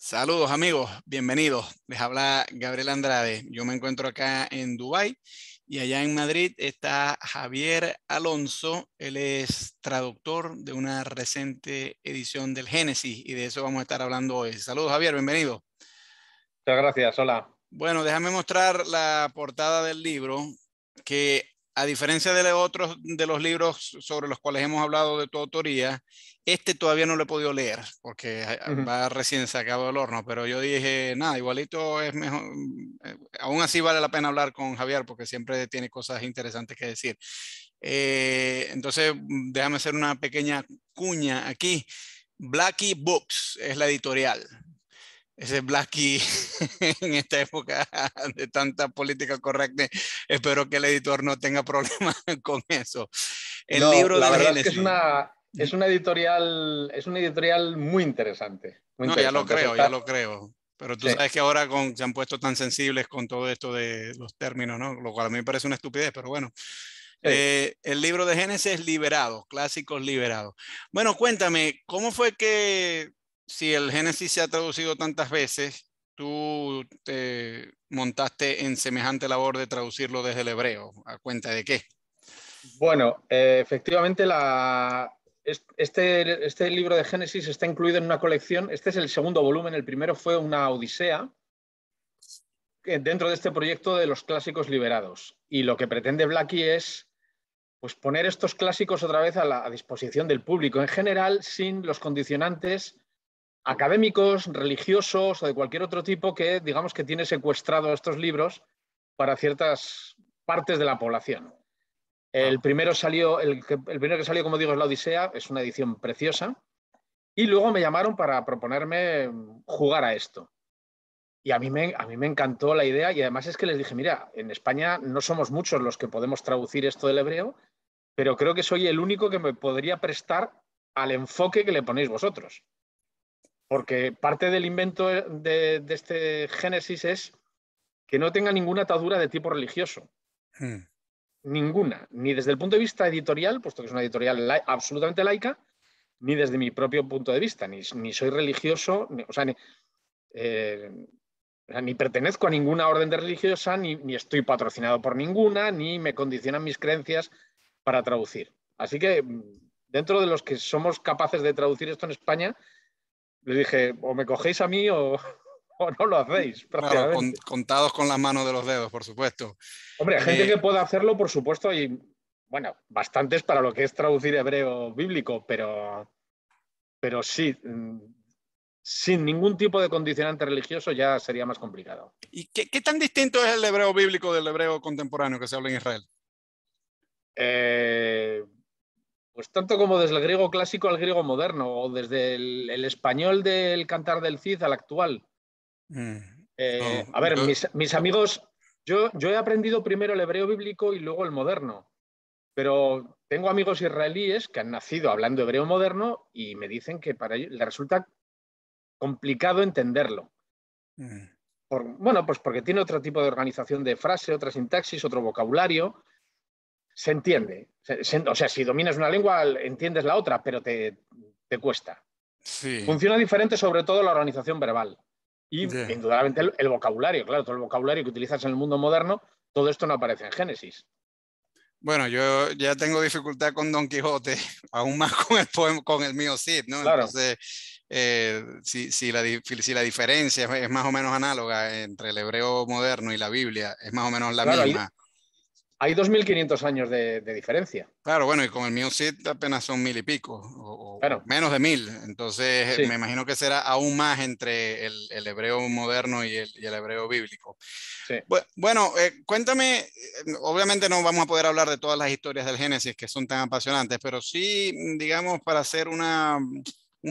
Saludos amigos, bienvenidos. Les habla Gabriel Andrade. Yo me encuentro acá en Dubái y allá en Madrid está Javier Alonso. Él es traductor de una reciente edición del Génesis y de eso vamos a estar hablando hoy. Saludos Javier, bienvenido. Muchas gracias, hola. Bueno, déjame mostrar la portada del libro que a diferencia de los otros de los libros sobre los cuales hemos hablado de tu autoría, este todavía no lo he podido leer porque Ujú. va recién sacado del horno, pero yo dije, nada, igualito es mejor, aún así vale la pena hablar con Javier porque siempre tiene cosas interesantes que decir. Entonces, déjame hacer una pequeña cuña aquí. Blackie Books es la editorial. Ese Blackie en esta época de tanta política correcta, espero que el editor no tenga problemas con eso. El No, libro la del verdad es que es Génesis. una, es una editorial, es una editorial muy interesante, muy No, interesante. O sea, ya lo creo. Pero tú sí, sabes que ahora se han puesto tan sensibles con todo esto de los términos, ¿no? Lo cual a mí me parece una estupidez, pero bueno. sí. El libro de Génesis liberados, clásicos liberados. Bueno, cuéntame, ¿cómo fue que si el Génesis se ha traducido tantas veces, tú te montaste en semejante labor de traducirlo desde el hebreo? ¿A cuenta de qué? Bueno, efectivamente este libro de Génesis está incluido en una colección. Este es el segundo volumen, el primero fue una Odisea dentro de este proyecto de los clásicos liberados. Y lo que pretende Blackie es pues, poner estos clásicos otra vez a disposición del público en general, sin los condicionantes académicos, religiosos o de cualquier otro tipo que, digamos, que tiene secuestrado estos libros para ciertas partes de la población. Wow. El primero que salió, como digo, es la Odisea, es una edición preciosa, y luego me llamaron para proponerme jugar a esto. Y a mí me encantó la idea y además es que les dije, mira, en España no somos muchos los que podemos traducir esto del hebreo, pero creo que soy el único que me podría prestar al enfoque que le ponéis vosotros. Porque parte del invento de este Génesis es que no tenga ninguna atadura de tipo religioso. Hmm. Ninguna. Ni desde el punto de vista editorial, puesto que es una editorial absolutamente laica, ni desde mi propio punto de vista. Ni soy religioso, eh, ni pertenezco a ninguna orden de religiosa, ni estoy patrocinado por ninguna, ni me condicionan mis creencias para traducir. Así que, dentro de los que somos capaces de traducir esto en España, le dije, o me cogéis a mí o no lo hacéis, Claro, prácticamente. contados con las manos de los dedos, por supuesto. Hombre, gente Eh, que pueda hacerlo, por supuesto, y bueno, bastantes para lo que es traducir hebreo bíblico, pero sí, sin ningún tipo de condicionante religioso ya sería más complicado. ¿Y qué tan distinto es el hebreo bíblico del hebreo contemporáneo que se habla en Israel? Eh, pues tanto como desde el griego clásico al griego moderno, o desde el español del Cantar del Cid al actual. Mm, no, A ver, mis amigos, yo he aprendido primero el hebreo bíblico y luego el moderno, pero tengo amigos israelíes que han nacido hablando hebreo moderno y me dicen que para ellos les resulta complicado entenderlo. mm, Bueno, pues porque tiene otro tipo de organización de frase, otra sintaxis, otro vocabulario. Se entiende. O sea, si dominas una lengua, entiendes la otra, pero te cuesta. sí. Funciona diferente, sobre todo la organización verbal. Y Yeah. indudablemente el vocabulario, claro, todo el vocabulario que utilizas en el mundo moderno, todo esto no aparece en Génesis. Bueno, yo ya tengo dificultad con Don Quijote, aún más con el poema, con el mío Cid, ¿no? Claro, Entonces, si la diferencia es más o menos análoga entre el hebreo moderno y la Biblia, es más o menos la claro, misma. hay 2.500 años de diferencia. Claro, bueno, y con el mío Cid apenas son 1000 y pico, o Bueno, menos de 1000. Entonces, sí, me imagino que será aún más entre el hebreo moderno y el hebreo bíblico. sí. Bueno, cuéntame, obviamente no vamos a poder hablar de todas las historias del Génesis que son tan apasionantes, pero sí, digamos, para hacer un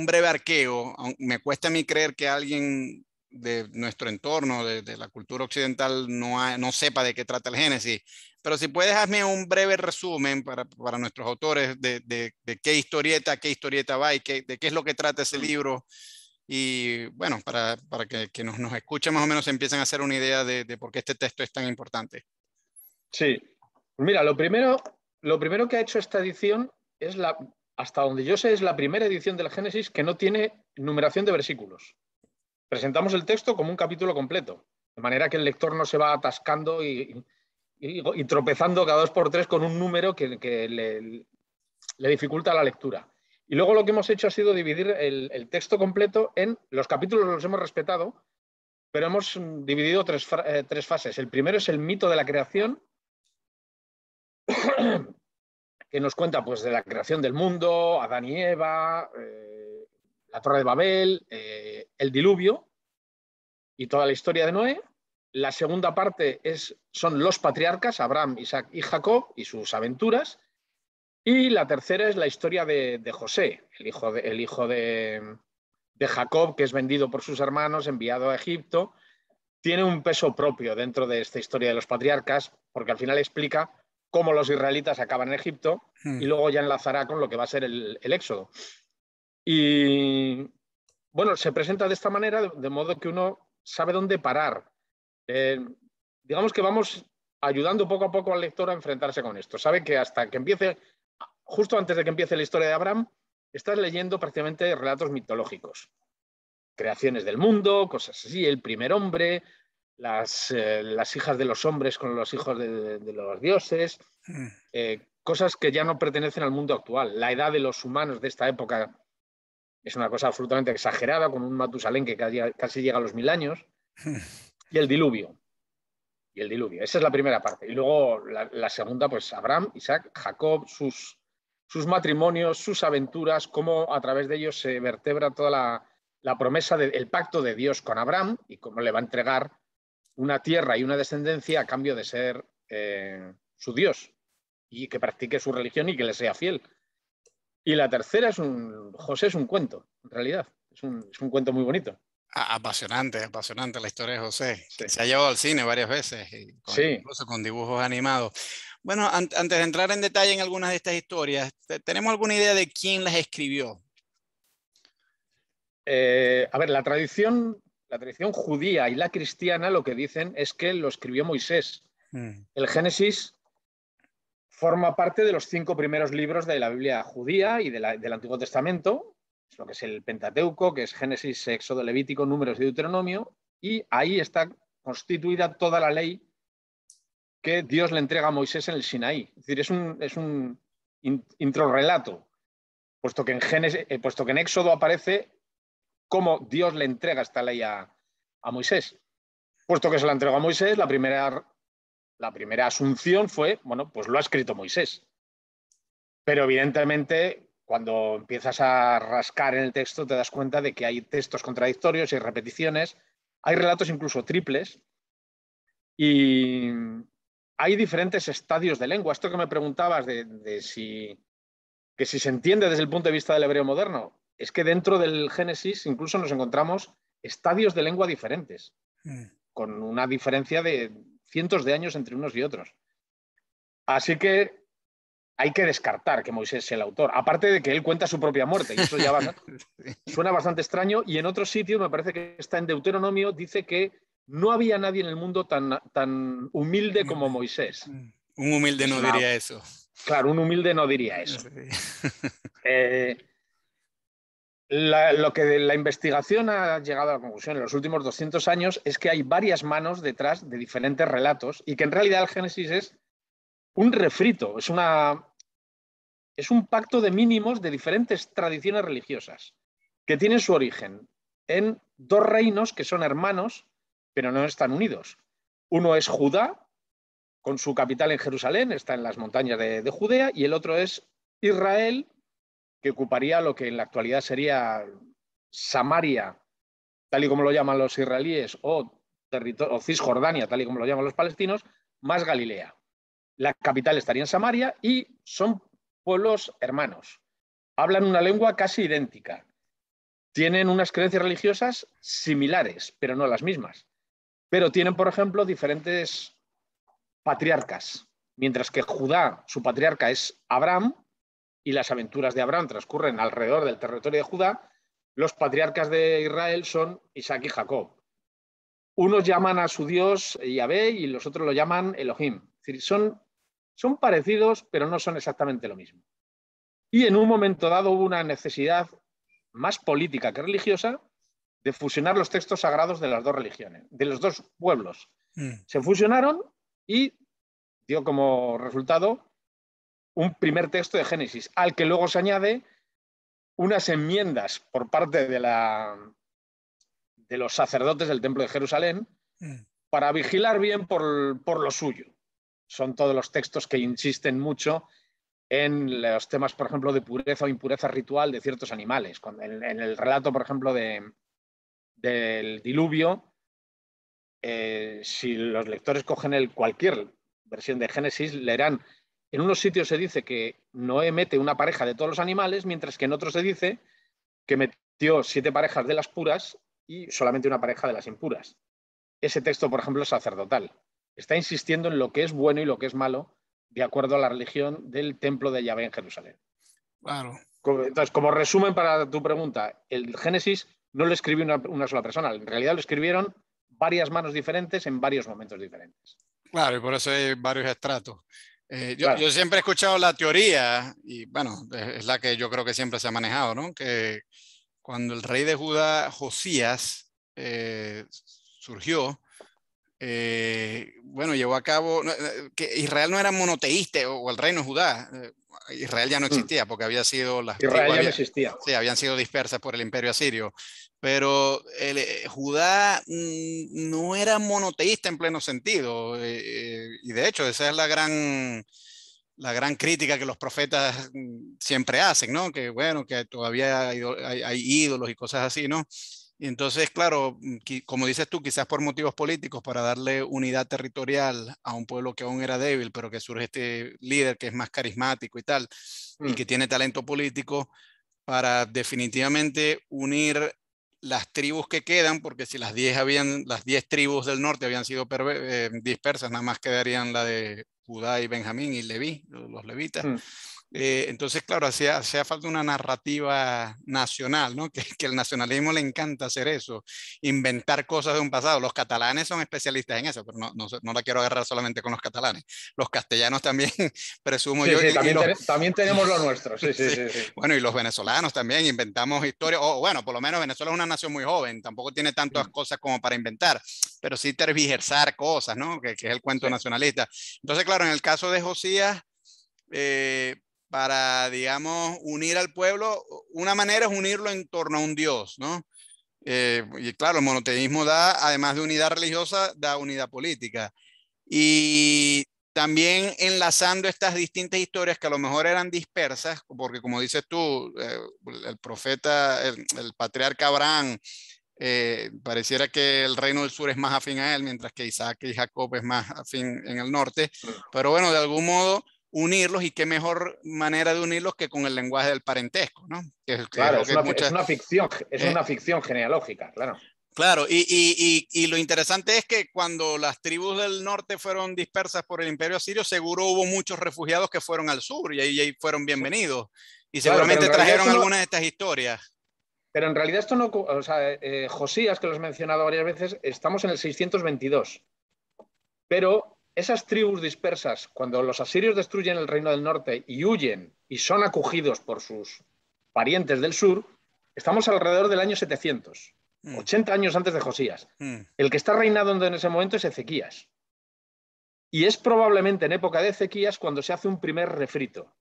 breve arqueo, me cuesta a mí creer que alguien de nuestro entorno, de la cultura occidental, no sepa de qué trata el Génesis, pero si puedes hazme un breve resumen para nuestros autores de qué historieta va y de qué es lo que trata ese Mm. libro y bueno, para que nos escuchen más o menos se empiecen a hacer una idea de por qué este texto es tan importante. Sí. Pues mira, lo primero que ha hecho esta edición es hasta donde yo sé, es la primera edición del Génesis que no tiene numeración de versículos. presentamos el texto como un capítulo completo, de manera que el lector no se va atascando y tropezando cada 2 por 3 con un número que le dificulta la lectura. Y luego lo que hemos hecho ha sido dividir el texto completo en los capítulos, los hemos respetado, pero hemos dividido tres fases. El primero es el mito de la creación, que nos cuenta pues, de la creación del mundo, Adán y Eva, la Torre de Babel, el diluvio y toda la historia de Noé. La segunda parte son los patriarcas, Abraham, Isaac y Jacob, y sus aventuras. Y la tercera es la historia de José, el hijo de Jacob, que es vendido por sus hermanos, enviado a Egipto. Tiene un peso propio dentro de esta historia de los patriarcas, porque al final explica cómo los israelitas acaban en Egipto y luego ya enlazará con lo que va a ser el Éxodo. Y bueno, se presenta de esta manera, de modo que uno sabe dónde parar. Digamos que vamos ayudando poco a poco al lector a enfrentarse con esto. Sabe que hasta que empiece, justo antes de que empiece la historia de Abraham, estás leyendo prácticamente relatos mitológicos. Creaciones del mundo, cosas así, el primer hombre, las hijas de los hombres con los hijos de los dioses, cosas que ya no pertenecen al mundo actual. La edad de los humanos de esta época es una cosa absolutamente exagerada, con un Matusalén que casi llega a los 1000 años, y el diluvio. Esa es la primera parte. Y luego la segunda, pues Abraham, Isaac, Jacob, sus matrimonios, sus aventuras, cómo a través de ellos se vertebra toda la promesa del pacto de Dios con Abraham y cómo le va a entregar una tierra y una descendencia a cambio de ser su Dios y que practique su religión y que le sea fiel. Y la tercera José es un cuento, en realidad. Es un cuento muy bonito. Apasionante, apasionante la historia de José, Sí. que se ha llevado al cine varias veces, Sí. incluso con dibujos animados. Bueno, antes de entrar en detalle en algunas de estas historias, ¿tenemos alguna idea de quién las escribió? A ver, la tradición judía y la cristiana lo que dicen es que lo escribió Moisés. El Génesis forma parte de los 5 primeros libros de la Biblia judía y del Antiguo Testamento, es lo que es el Pentateuco, que es Génesis, Éxodo, Levítico, Números y Deuteronomio, y ahí está constituida toda la ley que Dios le entrega a Moisés en el Sinaí. Es decir, es un introrrelato, puesto que en Éxodo aparece cómo Dios le entrega esta ley a Moisés. Puesto que se la entregó a Moisés, la primera asunción fue, bueno, pues lo ha escrito Moisés. Pero evidentemente, cuando empiezas a rascar en el texto, te das cuenta de que hay textos contradictorios y repeticiones, hay relatos incluso triples, y hay diferentes estadios de lengua. Esto que me preguntabas de si se entiende desde el punto de vista del hebreo moderno, es que dentro del Génesis incluso nos encontramos estadios de lengua diferentes, con una diferencia de cientos de años entre unos y otros. Así que hay que descartar que Moisés sea el autor, aparte de que él cuenta su propia muerte, y eso ya suena bastante extraño, y en otro sitio, me parece que está en Deuteronomio, dice que no había nadie en el mundo tan humilde como Moisés. Un humilde no diría eso. Claro, un humilde no diría eso. Lo que de la investigación ha llegado a la conclusión en los últimos 200 años es que hay varias manos detrás de diferentes relatos y que en realidad el Génesis es un refrito, es un pacto de mínimos de diferentes tradiciones religiosas que tienen su origen en 2 reinos que son hermanos, pero no están unidos. Uno es Judá, con su capital en Jerusalén, está en las montañas de Judea, y el otro es Israel, que ocuparía lo que en la actualidad sería Samaria, tal y como lo llaman los israelíes, o Cisjordania, tal y como lo llaman los palestinos, más Galilea. La capital estaría en Samaria y son pueblos hermanos. Hablan una lengua casi idéntica. Tienen unas creencias religiosas similares, pero no las mismas. Pero tienen, por ejemplo, diferentes patriarcas. Mientras que Judá, su patriarca es Abraham, y las aventuras de Abraham transcurren alrededor del territorio de Judá, los patriarcas de Israel son Isaac y Jacob. Unos llaman a su Dios Yahvé y los otros lo llaman Elohim. Es decir, son parecidos, pero no son exactamente lo mismo. Y en un momento dado hubo una necesidad más política que religiosa de fusionar los textos sagrados de las dos religiones, de los dos pueblos. Mm. Se fusionaron y dio como resultado un primer texto de Génesis, al que luego se añade unas enmiendas por parte de los sacerdotes del Templo de Jerusalén para vigilar bien por lo suyo. Son todos los textos que insisten mucho en los temas, por ejemplo, de pureza o impureza ritual de ciertos animales. En el relato, por ejemplo, del diluvio, si los lectores cogen cualquier versión de Génesis, leerán, en unos sitios se dice que Noé mete una pareja de todos los animales, mientras que en otros se dice que metió 7 parejas de las puras y solamente una pareja de las impuras. Ese texto, por ejemplo, es sacerdotal. Está insistiendo en lo que es bueno y lo que es malo, de acuerdo a la religión del templo de Yahvé en Jerusalén. Claro. Entonces, como resumen para tu pregunta, el Génesis no lo escribió una sola persona, en realidad lo escribieron varias manos diferentes en varios momentos diferentes. Claro, y por eso hay varios estratos. Claro. Yo siempre he escuchado la teoría, y bueno, es la que yo creo que siempre se ha manejado, ¿no? Que cuando el rey de Judá, Josías, surgió, bueno, llevó a cabo, que Israel no era monoteísta, o el reino de Judá, Israel ya no existía porque había sido, las Israel tribus ya no existía. sí, habían sido dispersas por el imperio asirio, pero Judá no era monoteísta en pleno sentido, y de hecho esa es la gran crítica que los profetas siempre hacen, ¿no? Que bueno, que todavía hay ídolos y cosas así, ¿no? Y entonces, claro, como dices tú, quizás por motivos políticos, para darle unidad territorial a un pueblo que aún era débil, pero que surge este líder que es más carismático y tal, y que tiene talento político, para definitivamente unir las tribus que quedan, porque si las 10 tribus del norte habían sido dispersas, nada más quedarían la de Judá y Benjamín y Leví, los levitas. Entonces, claro, hacía falta una narrativa nacional, ¿no? Que el nacionalismo le encanta hacer eso, inventar cosas de un pasado. Los catalanes son especialistas en eso, pero no la quiero agarrar solamente con los catalanes. Los castellanos también, presumo sí, yo. Sí, también tenemos lo nuestro. Sí, sí, sí. sí, sí. Bueno, y los venezolanos también inventamos historias. O bueno, por lo menos Venezuela es una nación muy joven, tampoco tiene tantas cosas como para inventar, pero sí tergiversar cosas, ¿no? Que es el cuento nacionalista. Entonces, claro, en el caso de Josías, para, digamos, unir al pueblo, una manera es unirlo en torno a un Dios, ¿no? Y claro, el monoteísmo da, además de unidad religiosa, da unidad política. Y también enlazando estas distintas historias que a lo mejor eran dispersas, porque como dices tú, el profeta, el patriarca Abraham, pareciera que el reino del sur es más afín a él, mientras que Isaac y Jacob es más afín en el norte. Pero bueno, de algún modo unirlos, y qué mejor manera de unirlos que con el lenguaje del parentesco, ¿no? Claro, es una ficción genealógica, claro. Claro, y lo interesante es que cuando las tribus del norte fueron dispersas por el imperio asirio, seguro hubo muchos refugiados que fueron al sur y ahí fueron bienvenidos. Y seguramente trajeron algunas de estas historias. Pero en realidad esto no, o sea, Josías, que lo has mencionado varias veces, estamos en el 622. Pero esas tribus dispersas, cuando los asirios destruyen el reino del norte y huyen y son acogidos por sus parientes del sur, estamos alrededor del año 700, 80 años antes de Josías. El que está reinando en ese momento es Ezequías. Y es probablemente en época de Ezequías cuando se hace un primer refrito.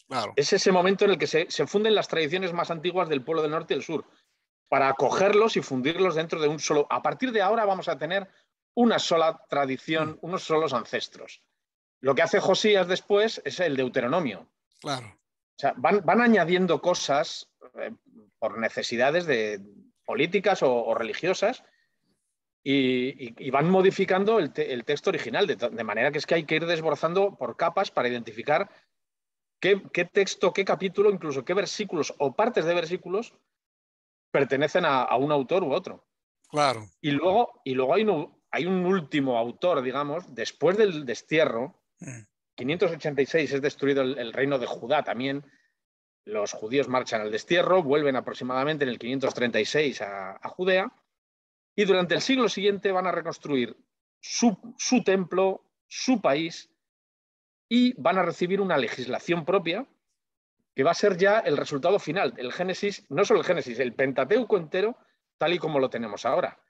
Claro. Es ese momento en el que se funden las tradiciones más antiguas del pueblo del norte y del sur, para acogerlos y fundirlos dentro de un solo... A partir de ahora vamos a tener una sola tradición, unos solos ancestros. Lo que hace Josías después es el Deuteronomio. Claro. O sea, van añadiendo cosas por necesidades políticas o religiosas y van modificando el texto original, de manera que es que hay que ir desbrozando por capas para identificar qué texto, qué capítulo, incluso qué versículos o partes de versículos pertenecen a un autor u otro. Claro. Y luego hay un último autor, digamos, después del destierro. 586 es destruido el reino de Judá también. Los judíos marchan al destierro, vuelven aproximadamente en el 536 a Judea, y durante el siglo siguiente van a reconstruir su templo, su país, y van a recibir una legislación propia que va a ser ya el resultado final. El Génesis, no solo el Génesis, el Pentateuco entero, tal y como lo tenemos ahora.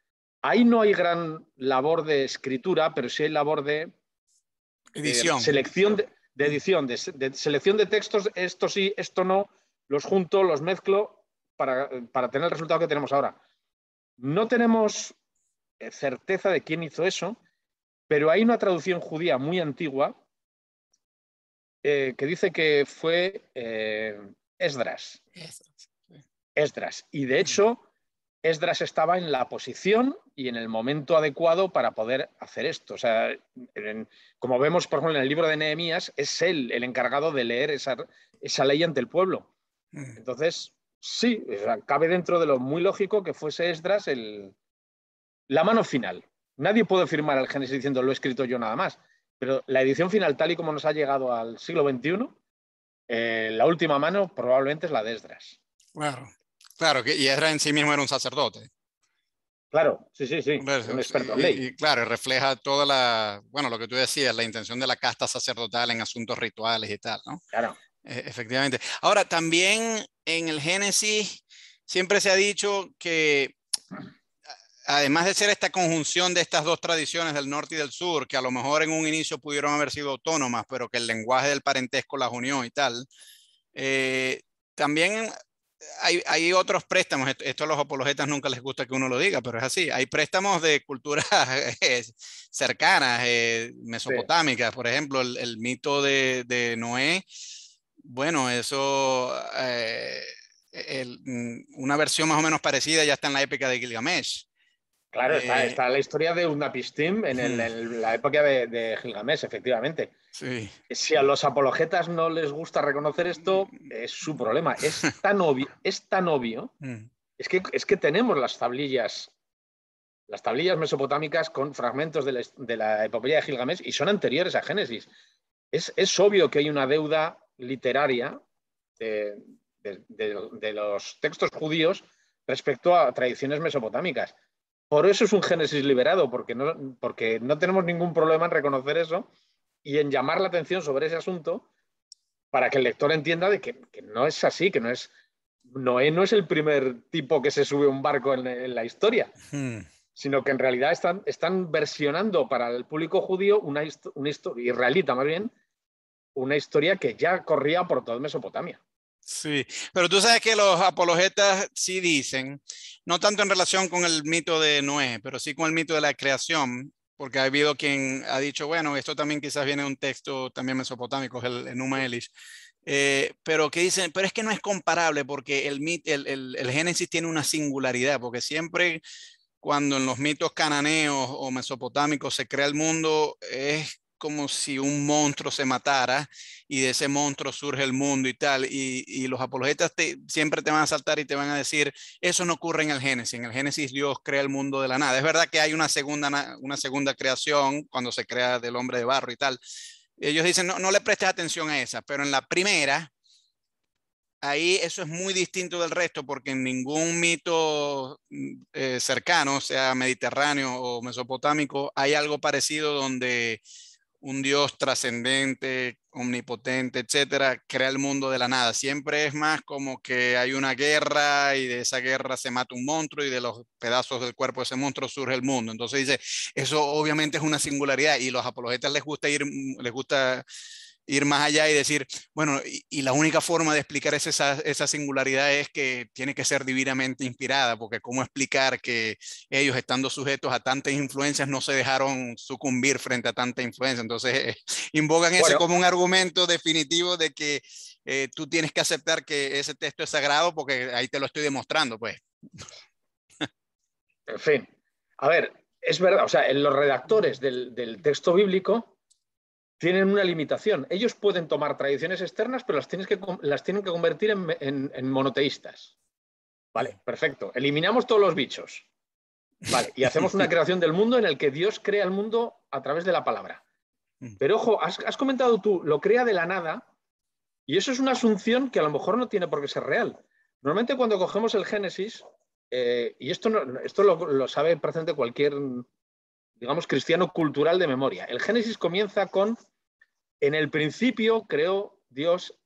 Ahí no hay gran labor de escritura, pero sí hay labor de Edición. selección, de edición, de selección de textos, esto sí, esto no, los junto, los mezclo para tener el resultado que tenemos ahora. No tenemos certeza de quién hizo eso, pero hay una traducción judía muy antigua que dice que fue Esdras. Esdras. Y de hecho, Esdras estaba en la posición y en el momento adecuado para poder hacer esto. O sea, como vemos, por ejemplo, en el libro de Nehemías, es él el encargado de leer esa ley ante el pueblo. Entonces, sí, o sea, cabe dentro de lo muy lógico que fuese Esdras la mano final. Nadie puede firmar el Génesis diciendo lo he escrito yo nada más, pero la edición final, tal y como nos ha llegado al siglo XXI, la última mano probablemente es la de Esdras. Claro, claro, y Esdras en sí mismo era un sacerdote. Claro, sí, un experto en ley. Y claro, refleja toda bueno, lo que tú decías, la intención de la casta sacerdotal en asuntos rituales y tal, ¿no? Claro. Efectivamente. Ahora, también en el Génesis siempre se ha dicho que además de ser esta conjunción de estas dos tradiciones del norte y del sur, que a lo mejor en un inicio pudieron haber sido autónomas, pero que el lenguaje del parentesco las unió y tal, también hay otros préstamos. Esto a los apologetas nunca les gusta que uno lo diga, pero es así. Hay préstamos de culturas cercanas, mesopotámicas. Por ejemplo, el mito de Noé. Bueno, eso, una versión más o menos parecida ya está en la épica de Gilgamesh. Claro, está la historia de Utnapishtim en la época de Gilgamesh, efectivamente. Sí. Si a los apologetas no les gusta reconocer esto, es su problema. Es tan obvio, es que tenemos las tablillas mesopotámicas con fragmentos de la epopeya de Gilgamesh y son anteriores a Génesis. Es obvio que hay una deuda literaria de los textos judíos respecto a tradiciones mesopotámicas. Por eso es un Génesis liberado, porque no tenemos ningún problema en reconocer eso y en llamar la atención sobre ese asunto para que el lector entienda de que no es así, que Noé no es el primer tipo que se sube a un barco en la historia, sino que en realidad están versionando para el público judío una historia, israelita más bien, una historia que ya corría por toda Mesopotamia. Sí, pero tú sabes que los apologetas sí dicen, no tanto en relación con el mito de Noé, pero sí con el mito de la creación, porque ha habido quien ha dicho, bueno, esto también quizás viene de un texto también mesopotámico, el Enuma Elish, pero que dicen, pero es que no es comparable porque el Génesis tiene una singularidad, porque siempre cuando en los mitos cananeos o mesopotámicos se crea el mundo, es como si un monstruo se matara y de ese monstruo surge el mundo y tal. Y los apologetas siempre te van a saltar y te van a decir, eso no ocurre en el Génesis. En el Génesis Dios crea el mundo de la nada. Es verdad que hay una segunda creación cuando se crea del hombre de barro y tal. Ellos dicen, no le prestes atención a esa, pero en la primera, ahí eso es muy distinto del resto porque en ningún mito cercano, sea mediterráneo o mesopotámico, hay algo parecido donde un Dios trascendente, omnipotente, etcétera, crea el mundo de la nada. Siempre es más como que hay una guerra y de esa guerra se mata un monstruo y de los pedazos del cuerpo de ese monstruo surge el mundo. Entonces dice, eso obviamente es una singularidad y los apologetas les gusta ir más allá y decir, bueno, y la única forma de explicar esa singularidad es que tiene que ser divinamente inspirada, porque cómo explicar que ellos estando sujetos a tantas influencias no se dejaron sucumbir frente a tanta influencia. Entonces, invocan eso como un argumento definitivo de que tú tienes que aceptar que ese texto es sagrado porque ahí te lo estoy demostrando, pues. En fin, a ver, es verdad, o sea, los redactores del texto bíblico tienen una limitación. Ellos pueden tomar tradiciones externas, pero las tienen que convertir en monoteístas. Vale, perfecto. Eliminamos todos los bichos. Vale, y hacemos una creación del mundo en el que Dios crea el mundo a través de la palabra. Pero ojo, has comentado tú, lo crea de la nada, y eso es una asunción que a lo mejor no tiene por qué ser real. Normalmente cuando cogemos el Génesis, y esto lo sabe presente cualquier, digamos, cristiano cultural de memoria. El Génesis comienza con, en el principio creó Dios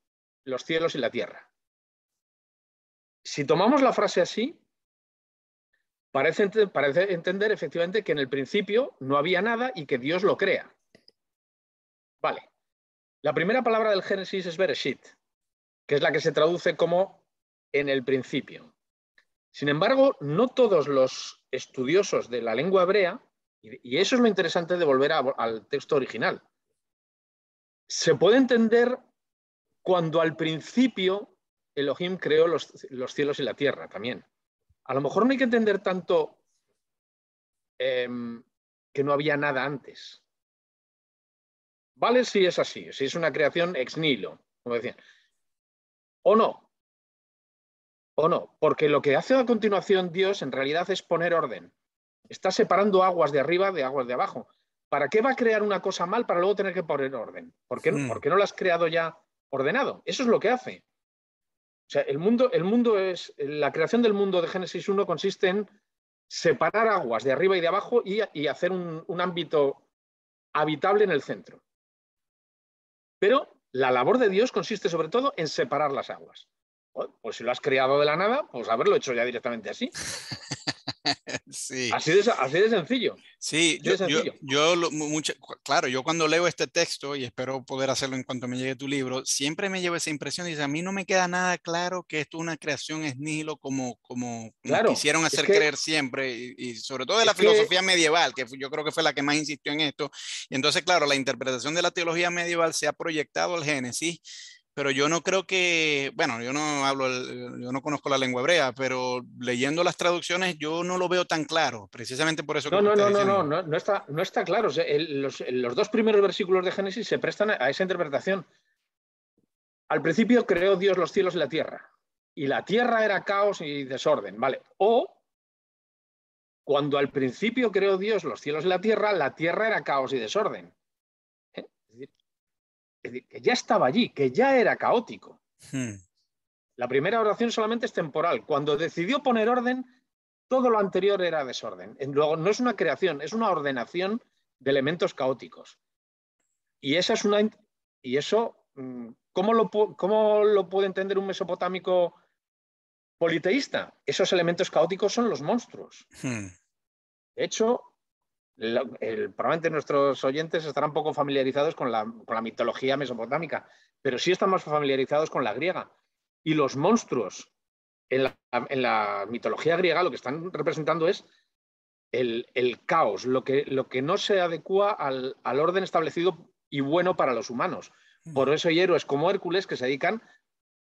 los cielos y la tierra. Si tomamos la frase así, parece entender efectivamente que en el principio no había nada y que Dios lo crea. Vale. La primera palabra del Génesis es Bereshit, que es la que se traduce como en el principio. Sin embargo, no todos los estudiosos de la lengua hebrea, y eso es lo interesante de volver al texto original, se puede entender cuando al principio Elohim creó los cielos y la tierra también. A lo mejor no hay que entender tanto que no había nada antes. Vale si es así, si es una creación ex nihilo, como decían. O no, porque lo que hace a continuación Dios en realidad es poner orden. Está separando aguas de arriba de aguas de abajo. ¿Para qué va a crear una cosa mal para luego tener que poner orden? ¿Por qué no la has creado ya ordenado? Eso es lo que hace. O sea, la creación del mundo de Génesis 1 consiste en separar aguas de arriba y de abajo y hacer un ámbito habitable en el centro. Pero la labor de Dios consiste sobre todo en separar las aguas. Pues si lo has creado de la nada, pues haberlo hecho ya directamente así. Sí. Así de sencillo. Sí, Así de sencillo. claro, yo cuando leo este texto, y espero poder hacerlo en cuanto me llegue tu libro, siempre me llevo esa impresión y dice, a mí no me queda nada claro que esto es una creación ex nihilo como nos Claro, quisieron hacer creer siempre, y sobre todo de la es que filosofía medieval, que yo creo que fue la que más insistió en esto. Y entonces, claro, la interpretación de la teología medieval se ha proyectado al Génesis. Pero yo no creo que, bueno, yo no conozco la lengua hebrea, pero leyendo las traducciones yo no lo veo tan claro, precisamente por eso que tú estás diciendo. no está claro. O sea, los dos primeros versículos de Génesis se prestan a esa interpretación. Al principio creó Dios los cielos y la tierra, y la tierra era caos y desorden, ¿vale? O cuando al principio creó Dios los cielos y la tierra era caos y desorden. ¿Eh? Es decir, que ya estaba allí, que ya era caótico. La primera oración solamente es temporal. Cuando decidió poner orden, todo lo anterior era desorden. Luego, no es una creación, es una ordenación de elementos caóticos. Y esa es una. Y eso, ¿cómo lo puede entender un mesopotámico politeísta? Esos elementos caóticos son los monstruos. De hecho, probablemente nuestros oyentes estarán poco familiarizados con la mitología mesopotámica, pero sí están más familiarizados con la griega. Y los monstruos en la mitología griega lo que están representando es el caos, lo que no se adecua al orden establecido y bueno para los humanos. Por eso hay héroes como Hércules que se dedican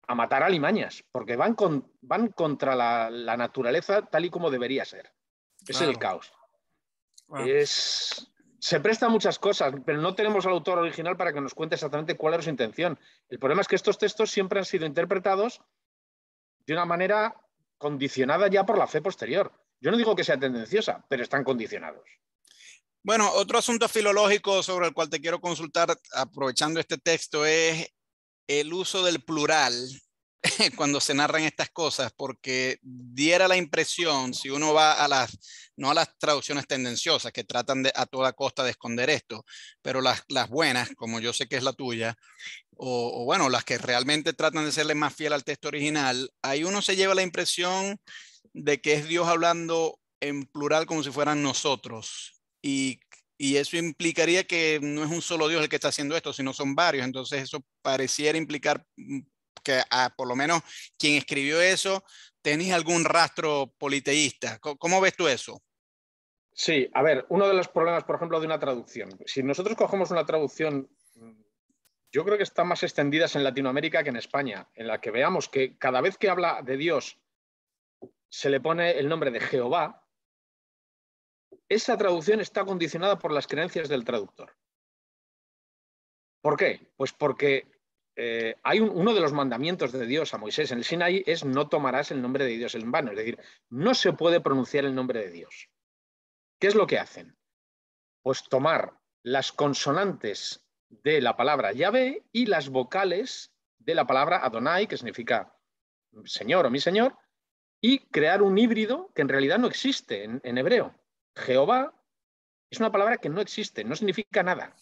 a matar alimañas, porque van contra la naturaleza tal y como debería ser. Es el caos. Se presta a muchas cosas, pero no tenemos al autor original para que nos cuente exactamente cuál era su intención. El problema es que estos textos siempre han sido interpretados de una manera condicionada ya por la fe posterior. Yo no digo que sea tendenciosa, pero están condicionados. Bueno, otro asunto filológico sobre el cual te quiero consultar, aprovechando este texto, es el uso del plural cuando se narran estas cosas, porque diera la impresión, si uno va no a las traducciones tendenciosas que tratan a toda costa de esconder esto, pero las buenas, como yo sé que es la tuya, o bueno, las que realmente tratan de serle más fiel al texto original, ahí uno se lleva la impresión de que es Dios hablando en plural como si fueran nosotros. Y eso implicaría que no es un solo Dios el que está haciendo esto, sino son varios. Entonces eso pareciera implicar que por lo menos quien escribió eso tenía algún rastro politeísta. ¿Cómo ves tú eso? Sí, a ver, uno de los problemas, por ejemplo, de una traducción. Si nosotros cogemos una traducción, yo creo que están más extendidas en Latinoamérica que en España, en la que veamos que cada vez que habla de Dios se le pone el nombre de Jehová, esa traducción está condicionada por las creencias del traductor. ¿Por qué? Pues porque hay uno de los mandamientos de Dios a Moisés en el Sinaí es no tomarás el nombre de Dios en vano, es decir, no se puede pronunciar el nombre de Dios. ¿Qué es lo que hacen? Pues tomar las consonantes de la palabra Yahvé y las vocales de la palabra Adonai, que significa Señor o mi Señor, y crear un híbrido que en realidad no existe en hebreo. Jehová es una palabra que no existe, no significa nada.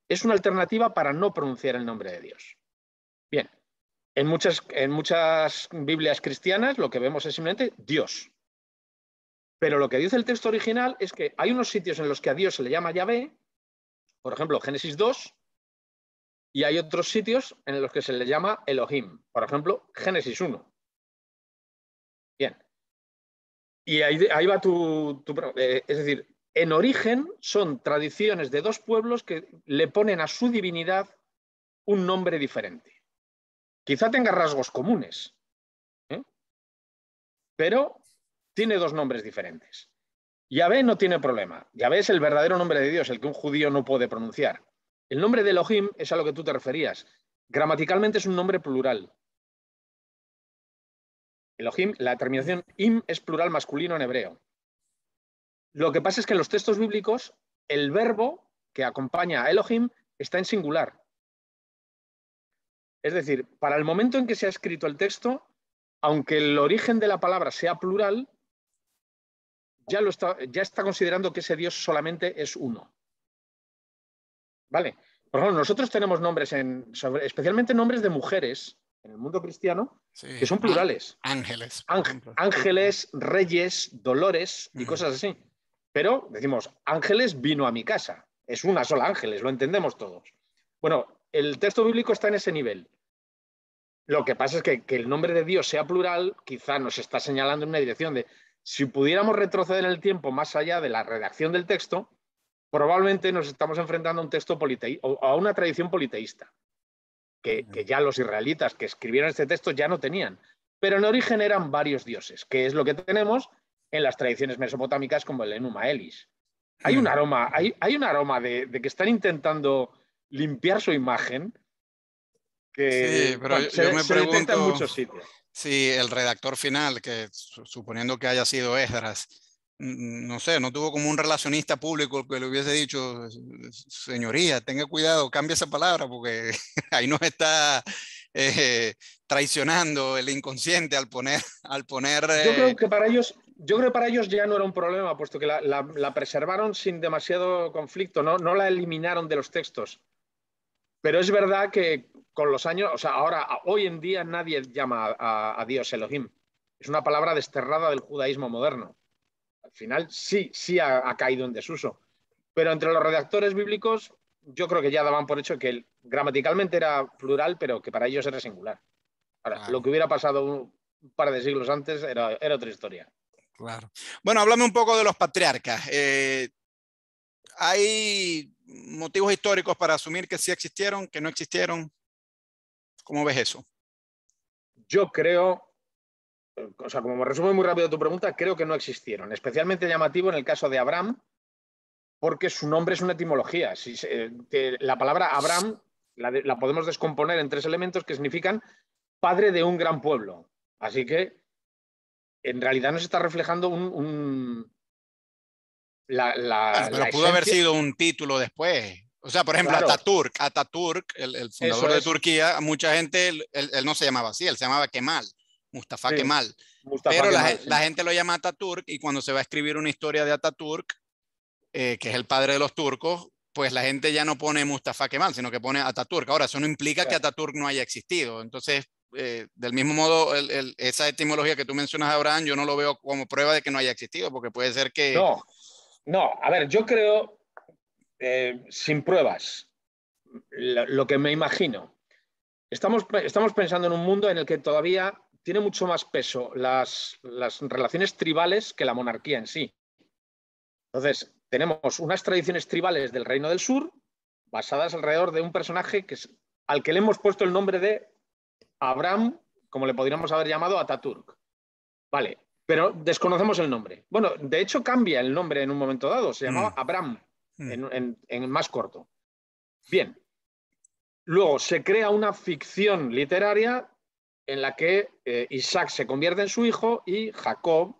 Es una alternativa para no pronunciar el nombre de Dios. Bien, En muchas Biblias cristianas lo que vemos es simplemente Dios. Pero lo que dice el texto original es que hay unos sitios en los que a Dios se le llama Yahvé, por ejemplo, Génesis 2, y hay otros sitios en los que se le llama Elohim, por ejemplo, Génesis 1. Bien. Y ahí va es decir, en origen son tradiciones de dos pueblos que le ponen a su divinidad un nombre diferente. Quizá tenga rasgos comunes, ¿eh? Pero tiene dos nombres diferentes. Yahvé no tiene problema. Yahvé es el verdadero nombre de Dios, el que un judío no puede pronunciar. El nombre de Elohim es a lo que tú te referías. Gramaticalmente es un nombre plural. Elohim, la terminación im es plural masculino en hebreo. Lo que pasa es que en los textos bíblicos el verbo que acompaña a Elohim está en singular. Es decir, para el momento en que se ha escrito el texto, aunque el origen de la palabra sea plural, ya está considerando que ese Dios solamente es uno. ¿Vale? Por ejemplo, nosotros tenemos nombres, especialmente nombres de mujeres en el mundo cristiano, Sí. que son plurales. Ángeles. Ángeles, reyes, dolores y cosas así. Pero decimos, Ángeles vino a mi casa. Es una sola Ángeles, lo entendemos todos. Bueno, el texto bíblico está en ese nivel. Lo que pasa es que el nombre de Dios sea plural, quizá nos está señalando en una dirección de, si pudiéramos retroceder en el tiempo más allá de la redacción del texto, probablemente nos estamos enfrentando a un texto o a una tradición politeísta, que ya los israelitas que escribieron este texto ya no tenían. Pero en origen eran varios dioses, que es lo que tenemos en las tradiciones mesopotámicas como el Enuma Elis. Hay un aroma, hay un aroma de que están intentando limpiar su imagen que sí, pero bueno, yo me se detecta en pregunto muchos sitios. si el redactor final, que suponiendo que haya sido Esdras, no sé, no tuvo como un relacionista público que le hubiese dicho, señoría, tenga cuidado, cambie esa palabra, porque ahí nos está traicionando el inconsciente al poner... Yo creo que para ellos ya no era un problema, puesto que la preservaron sin demasiado conflicto, no la eliminaron de los textos. Pero es verdad que con los años, o sea, hoy en día nadie llama a Dios Elohim. Es una palabra desterrada del judaísmo moderno. Al final sí ha caído en desuso. Pero entre los redactores bíblicos, yo creo que ya daban por hecho que gramaticalmente era plural, pero que para ellos era singular. Ahora, Claro, lo que hubiera pasado un par de siglos antes era otra historia. claro. Bueno, háblame un poco de los patriarcas. ¿Hay motivos históricos para asumir que sí existieron, que no existieron? ¿Cómo ves eso? Yo creo, o sea, como me resumo muy rápido tu pregunta, creo que no existieron. Especialmente llamativo en el caso de Abraham, porque su nombre es una etimología. La palabra Abraham la podemos descomponer en tres elementos que significan padre de un gran pueblo. Así que en realidad nos está reflejando Bueno, pero la pudo haber esencia. sido un título después. O sea, por ejemplo, Claro, Ataturk, el fundador eso de es. Turquía, mucha gente, él no se llamaba así, él se llamaba Kemal, Mustafa Sí, Kemal. Mustafa Pero Kemal, sí. la gente lo llama Ataturk y cuando se va a escribir una historia de Ataturk, que es el padre de los turcos, pues la gente ya no pone Mustafa Kemal, sino que pone Ataturk. Ahora, eso no implica que Claro. Ataturk no haya existido. Entonces, del mismo modo, esa etimología que tú mencionas, Abraham, yo no lo veo como prueba de que no haya existido, porque puede ser que... No, no, a ver, yo creo, sin pruebas, lo que me imagino. Estamos pensando en un mundo en el que todavía tiene mucho más peso las relaciones tribales que la monarquía en sí. Entonces, tenemos unas tradiciones tribales del Reino del Sur basadas alrededor de un personaje al que le hemos puesto el nombre de Abraham, como le podríamos haber llamado Ataturk. Vale, pero desconocemos el nombre. Bueno, de hecho cambia el nombre en un momento dado, se llamaba Abraham en más corto. Bien, luego se crea una ficción literaria en la que Isaac se convierte en su hijo y Jacob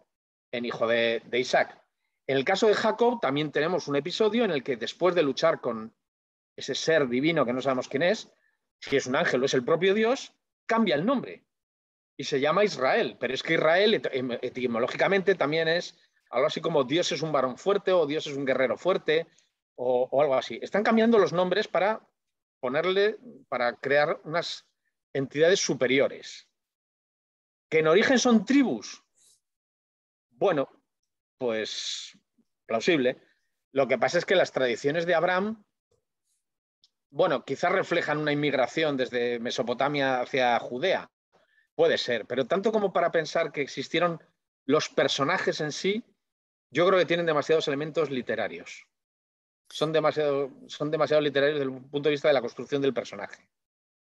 en hijo de Isaac. En el caso de Jacob también tenemos un episodio en el que después de luchar con ese ser divino que no sabemos quién es, si es un ángel o es el propio Dios, cambia el nombre y se llama Israel. Pero es que Israel etimológicamente también es algo así como Dios es un varón fuerte o Dios es un guerrero fuerte o algo así. Están cambiando los nombres para crear entidades superiores. ¿Que en origen son tribus? Bueno, pues plausible. Lo que pasa es que las tradiciones de Abraham, bueno, quizás reflejan una inmigración desde Mesopotamia hacia Judea. Puede ser, pero tanto como para pensar que existieron los personajes en sí, yo creo que tienen demasiados elementos literarios. Son demasiado literarios desde el punto de vista de la construcción del personaje.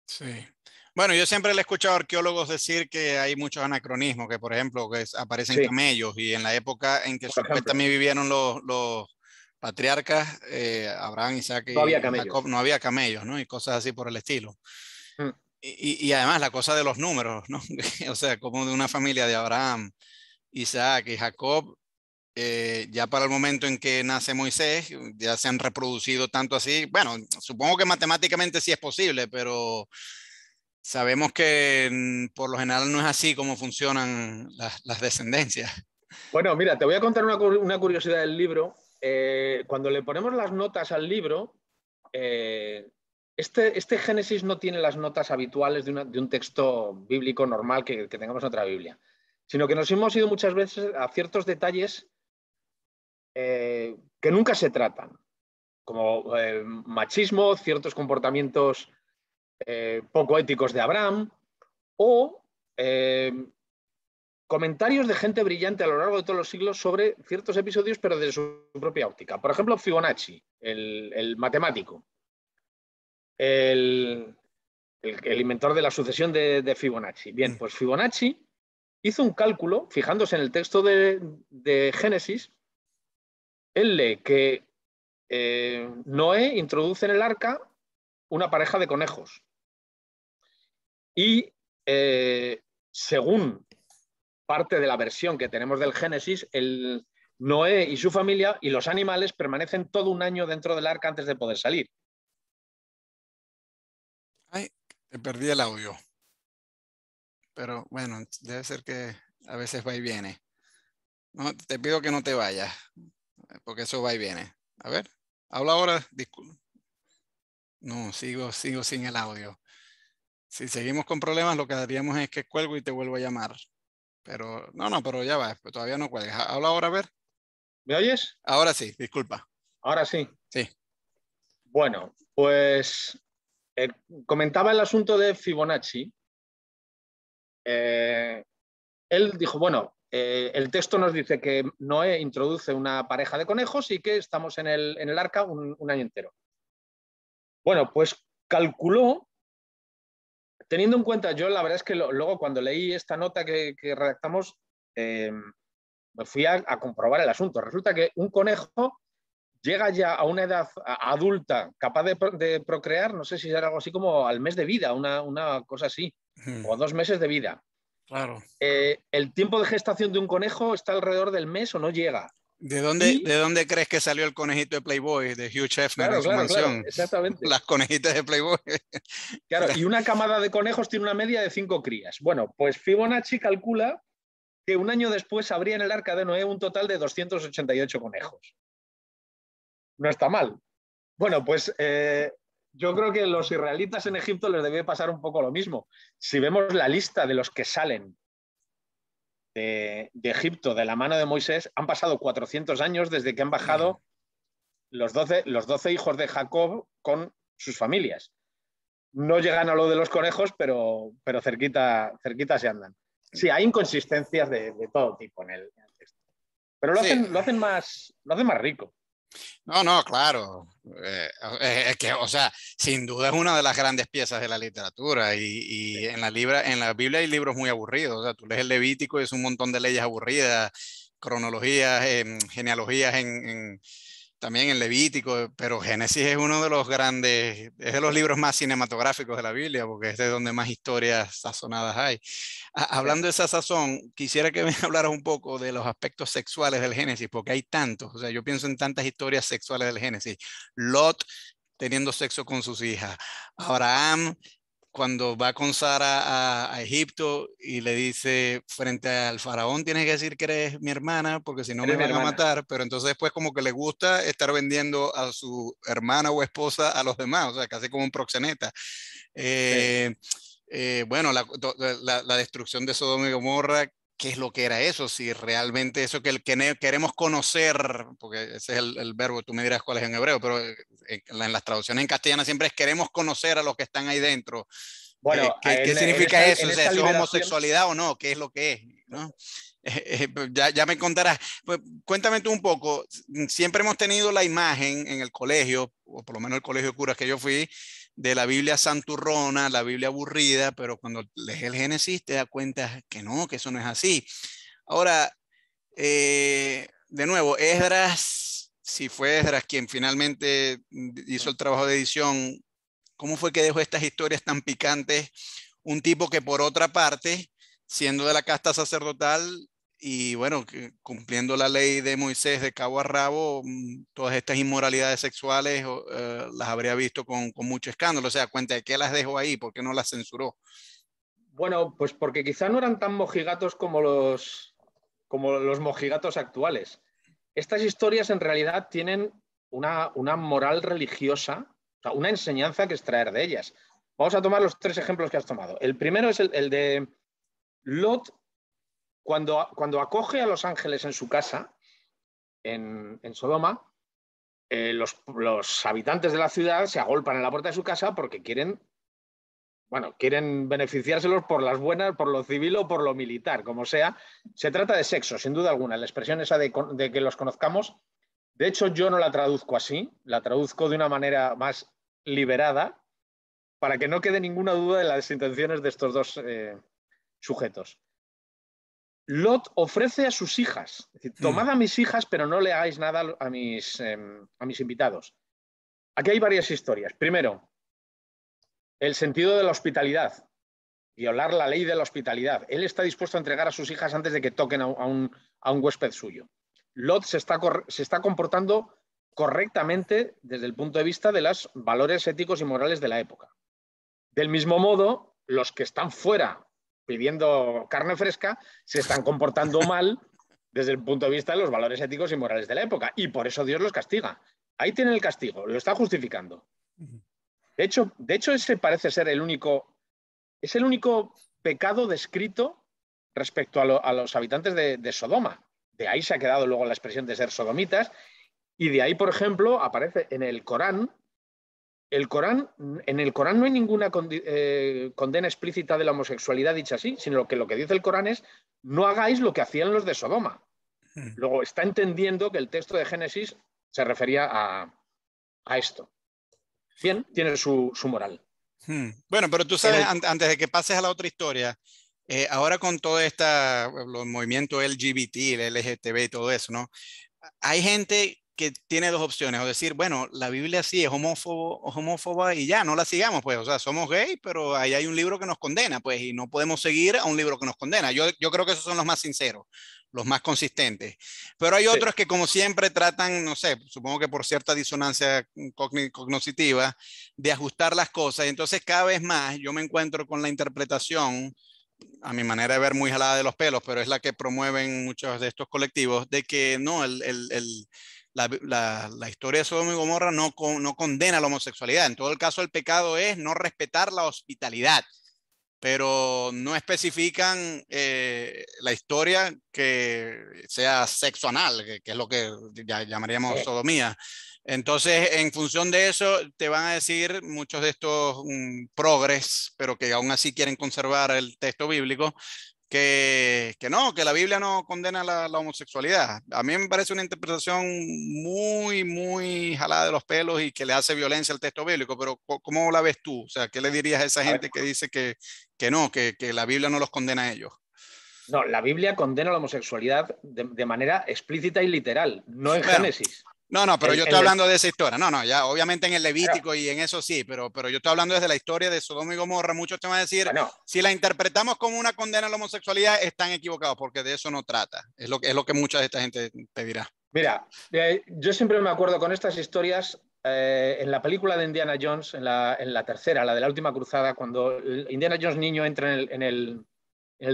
Sí. Bueno, yo siempre le he escuchado a arqueólogos decir que hay muchos anacronismos, que por ejemplo que aparecen Sí, camellos y en la época en que por ejemplo, supuestamente vivieron los patriarcas, Abraham, Isaac no había y Jacob, camellos. no había camellos, ¿no? Y cosas así por el estilo. Mm. Y además la cosa de los números, ¿no? O sea, como de una familia de Abraham, Isaac y Jacob, ya para el momento en que nace Moisés, ya se han reproducido tanto así. Bueno, supongo que matemáticamente sí es posible, pero sabemos que por lo general no es así como funcionan las descendencias. Bueno, mira, te voy a contar una curiosidad del libro. Cuando le ponemos las notas al libro, este Génesis no tiene las notas habituales de un texto bíblico normal que tengamos en otra Biblia, sino que nos hemos ido muchas veces a ciertos detalles que nunca se tratan, como machismo, ciertos comportamientos poco éticos de Abraham o comentarios de gente brillante a lo largo de todos los siglos sobre ciertos episodios, pero desde su propia óptica. Por ejemplo, Fibonacci, el matemático, el inventor de la sucesión de Fibonacci. Bien, pues Fibonacci hizo un cálculo, fijándose en el texto de Génesis, él lee que Noé introduce en el arca una pareja de conejos. Y según parte de la versión que tenemos del Génesis, el Noé y su familia y los animales permanecen todo un año dentro del arca antes de poder salir. Ay, te perdí el audio, pero bueno, debe ser que a veces va y viene. No, te pido que no te vayas, porque eso va y viene. A ver, habla ahora. No, sigo sin el audio. Si seguimos con problemas, lo que haríamos es que cuelgo y te vuelvo a llamar. Pero no, pero ya va, pues todavía no cuelgas. Habla ahora, a ver. ¿Me oyes? Ahora sí, disculpa. Ahora sí. Sí. Bueno, pues eh, comentaba el asunto de Fibonacci. Eh, Él dijo, bueno, el texto nos dice que Noé introduce una pareja de conejos y que estamos en el arca un año entero. Bueno, pues calculó, teniendo en cuenta, yo la verdad es que luego cuando leí esta nota que redactamos, me fui a comprobar el asunto. Resulta que un conejo llega ya a una edad adulta capaz de procrear, no sé si era algo así como al mes de vida, una cosa así, o 2 meses de vida. Claro. El tiempo de gestación de un conejo está alrededor del mes o no llega. ¿De Y, dónde crees que salió el conejito de Playboy de Hugh Hefner en su claro, mansión? exactamente. Las conejitas de Playboy. Claro, y una camada de conejos tiene una media de 5 crías. Bueno, pues Fibonacci calcula que un año después habría en el arca de Noé un total de 288 conejos. No está mal. Bueno, pues yo creo que a los israelitas en Egipto les debe pasar un poco lo mismo. Si vemos la lista de los que salen de Egipto de la mano de Moisés, han pasado 400 años desde que han bajado los 12 hijos de Jacob con sus familias. No llegan a lo de los conejos, pero cerquita se andan. Sí, hay inconsistencias de todo tipo en el texto. Pero Sí, lo hacen más rico. no, claro. Es que, o sea, sin duda es una de las grandes piezas de la literatura y en en la Biblia hay libros muy aburridos. O sea, tú lees el Levítico y es un montón de leyes aburridas, cronologías, genealogías también en Levítico, pero Génesis es uno de los grandes, es de los libros más cinematográficos de la Biblia, porque es de donde más historias sazonadas hay. Sí. Hablando de esa sazón, quisiera que me hablaras un poco de los aspectos sexuales del Génesis, porque hay tantos, o sea, yo pienso en tantas historias sexuales del Génesis. Lot teniendo sexo con sus hijas, Abraham cuando va con Sara a Egipto y le dice frente al faraón, tienes que decir que eres mi hermana porque si no me Eres mi van a hermana. matar, pero entonces después como que le gusta estar vendiendo a su hermana o esposa a los demás, o sea, casi como un proxeneta. Sí. Eh, bueno, la destrucción de Sodoma y Gomorra, ¿qué es lo que era eso? Si realmente eso que queremos conocer, porque ese es el verbo, tú me dirás cuál es en hebreo, pero en las traducciones en castellano siempre es queremos conocer a los que están ahí dentro. Bueno, ¿Qué en significa esta, eso? en O sea, esta ¿eso es liberación, homosexualidad o no? ¿Qué es lo que es? ¿No? Pues ya me contarás. Pues, cuéntame tú un poco. Siempre hemos tenido la imagen en el colegio, o por lo menos el colegio de curas que yo fui, de la Biblia santurrona, la Biblia aburrida, pero cuando lees el Génesis te das cuenta que no, que eso no es así. Ahora, de nuevo, Esdras, si fue Esdras quien finalmente hizo el trabajo de edición, ¿cómo fue que dejó estas historias tan picantes? Un tipo que por otra parte, siendo de la casta sacerdotal y bueno, cumpliendo la ley de Moisés de cabo a rabo, todas estas inmoralidades sexuales las habría visto con mucho escándalo. O sea, cuenta de qué las dejó ahí, por qué no las censuró. bueno, pues porque quizá no eran tan mojigatos como los mojigatos actuales. Estas historias en realidad tienen una moral religiosa, o sea, una enseñanza que extraer de ellas. Vamos a tomar los tres ejemplos que has tomado. El primero es el de Lot, cuando acoge a los ángeles en su casa, en Sodoma, los habitantes de la ciudad se agolpan en la puerta de su casa porque quieren, bueno, quieren beneficiárselos por las buenas, por lo civil o por lo militar, como sea. Se trata de sexo, sin duda alguna. La expresión esa de que los conozcamos, de hecho, yo no la traduzco así, la traduzco de una manera más liberada para que no quede ninguna duda de las intenciones de estos dos sujetos. Lot ofrece a sus hijas, es decir, Hmm, tomad a mis hijas, pero no le hagáis nada a mis invitados. Aquí hay varias historias. Primero, el sentido de la hospitalidad, violar la ley de la hospitalidad. Él está dispuesto a entregar a sus hijas antes de que toquen a un huésped suyo. Lot se está comportando correctamente desde el punto de vista de los valores éticos y morales de la época. Del mismo modo, los que están fuera pidiendo carne fresca se están comportando mal desde el punto de vista de los valores éticos y morales de la época. Y por eso Dios los castiga. Ahí tienen el castigo, lo está justificando. De hecho, ese parece ser es el único pecado descrito respecto a los habitantes de Sodoma. De ahí se ha quedado luego la expresión de ser sodomitas. Y de ahí, por ejemplo, aparece en el Corán. En el Corán no hay ninguna condena explícita de la homosexualidad dicha así, sino que lo que dice el Corán es no hagáis lo que hacían los de Sodoma. hmm. Luego está entendiendo que el texto de Génesis se refería a esto. Bien, tiene su moral. Bueno, pero tú En sabes, el, antes de que pases a la otra historia, ahora con todo los movimientos LGBT, el LGTB y todo eso, ¿no? Hay gente que tiene dos opciones, o decir, bueno, la Biblia sí es homófoba y ya, no la sigamos, pues, o sea, somos gays, pero ahí hay un libro que nos condena, pues, y no podemos seguir a un libro que nos condena. Yo creo que esos son los más sinceros, los más consistentes. Pero hay sí, otros que como siempre tratan, no sé, supongo que por cierta disonancia cognitiva, de ajustar las cosas. Y entonces cada vez más yo me encuentro con la interpretación a mi manera de ver, muy jalada de los pelos, pero es la que promueven muchos de estos colectivos, de que no, la historia de Sodoma y Gomorra no condena la homosexualidad. En todo el caso, el pecado es no respetar la hospitalidad, pero no especifican la historia que sea sexo anal, que es lo que ya llamaríamos sí. sodomía. Entonces, en función de eso, te van a decir muchos de estos progres, pero que aún así quieren conservar el texto bíblico, que no, que la Biblia no condena la homosexualidad. A mí me parece una interpretación muy, muy jalada de los pelos y que le hace violencia al texto bíblico, pero ¿cómo la ves tú? O sea, ¿qué le dirías a esa A ver, gente que dice que no, que la Biblia no los condena a ellos? no, la Biblia condena la homosexualidad de manera explícita y literal, no en Bueno, Génesis. no, pero En, yo estoy en el, hablando de esa historia. No, ya obviamente en el claro, Levítico y en eso sí, pero yo estoy hablando desde la historia de Sodoma y Gomorra. Muchos te van a decir, bueno, si la interpretamos como una condena a la homosexualidad, están equivocados, porque de eso no trata. Es lo que mucha de esta gente te dirá. mira, yo siempre me acuerdo con estas historias en la película de Indiana Jones, en la tercera, la de la última cruzada, cuando Indiana Jones niño entra en el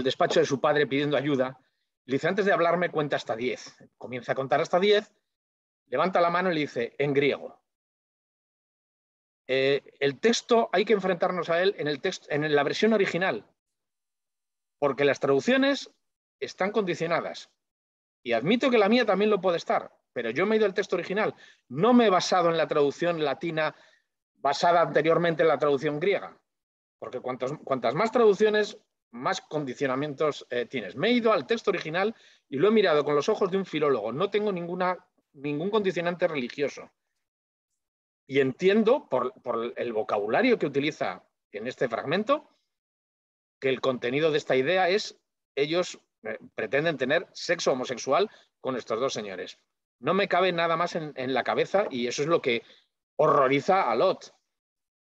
despacho de su padre pidiendo ayuda, le dice, antes de hablarme, cuenta hasta 10. Comienza a contar hasta 10, levanta la mano y le dice, en griego. El texto hay que enfrentarnos a él en la versión original, porque las traducciones están condicionadas. Y admito que la mía también lo puede estar, pero yo me he ido al texto original. No me he basado en la traducción latina basada anteriormente en la traducción griega, porque cuantas más traducciones, más condicionamientos tienes. Me he ido al texto original y lo he mirado con los ojos de un filólogo. No tengo ningún condicionante religioso. Y entiendo, por el vocabulario que utiliza en este fragmento, que el contenido de esta idea es: ellos pretenden tener sexo homosexual con estos dos señores. No me cabe nada más en la cabeza, y eso es lo que horroriza a Lot.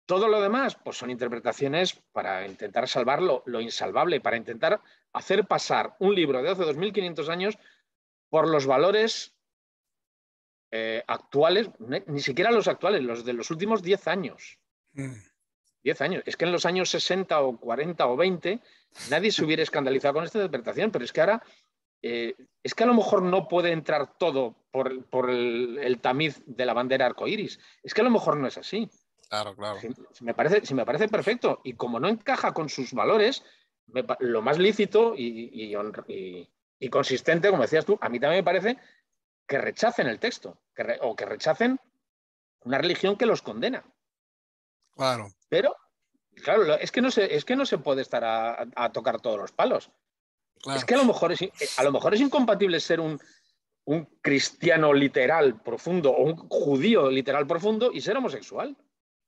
Todo lo demás, pues son interpretaciones para intentar salvar lo insalvable, para intentar hacer pasar un libro de hace 2500 años por los valores actuales, ni siquiera los actuales, los de los últimos 10 años. 10 años. Es que en los años 60 o 40 o 20 nadie se hubiera escandalizado con esta interpretación, pero es que ahora es que a lo mejor no puede entrar todo por el tamiz de la bandera arcoíris. Es que a lo mejor no es así. Claro, claro. Si me parece perfecto, y como no encaja con sus valores, lo más lícito y consistente, como decías tú, a mí también me parece que rechacen el texto, o que rechacen una religión que los condena. Claro. Pero, claro, es que no se puede estar a tocar todos los palos. Claro. Es que a lo mejor es incompatible ser un cristiano literal profundo o un judío literal profundo y ser homosexual.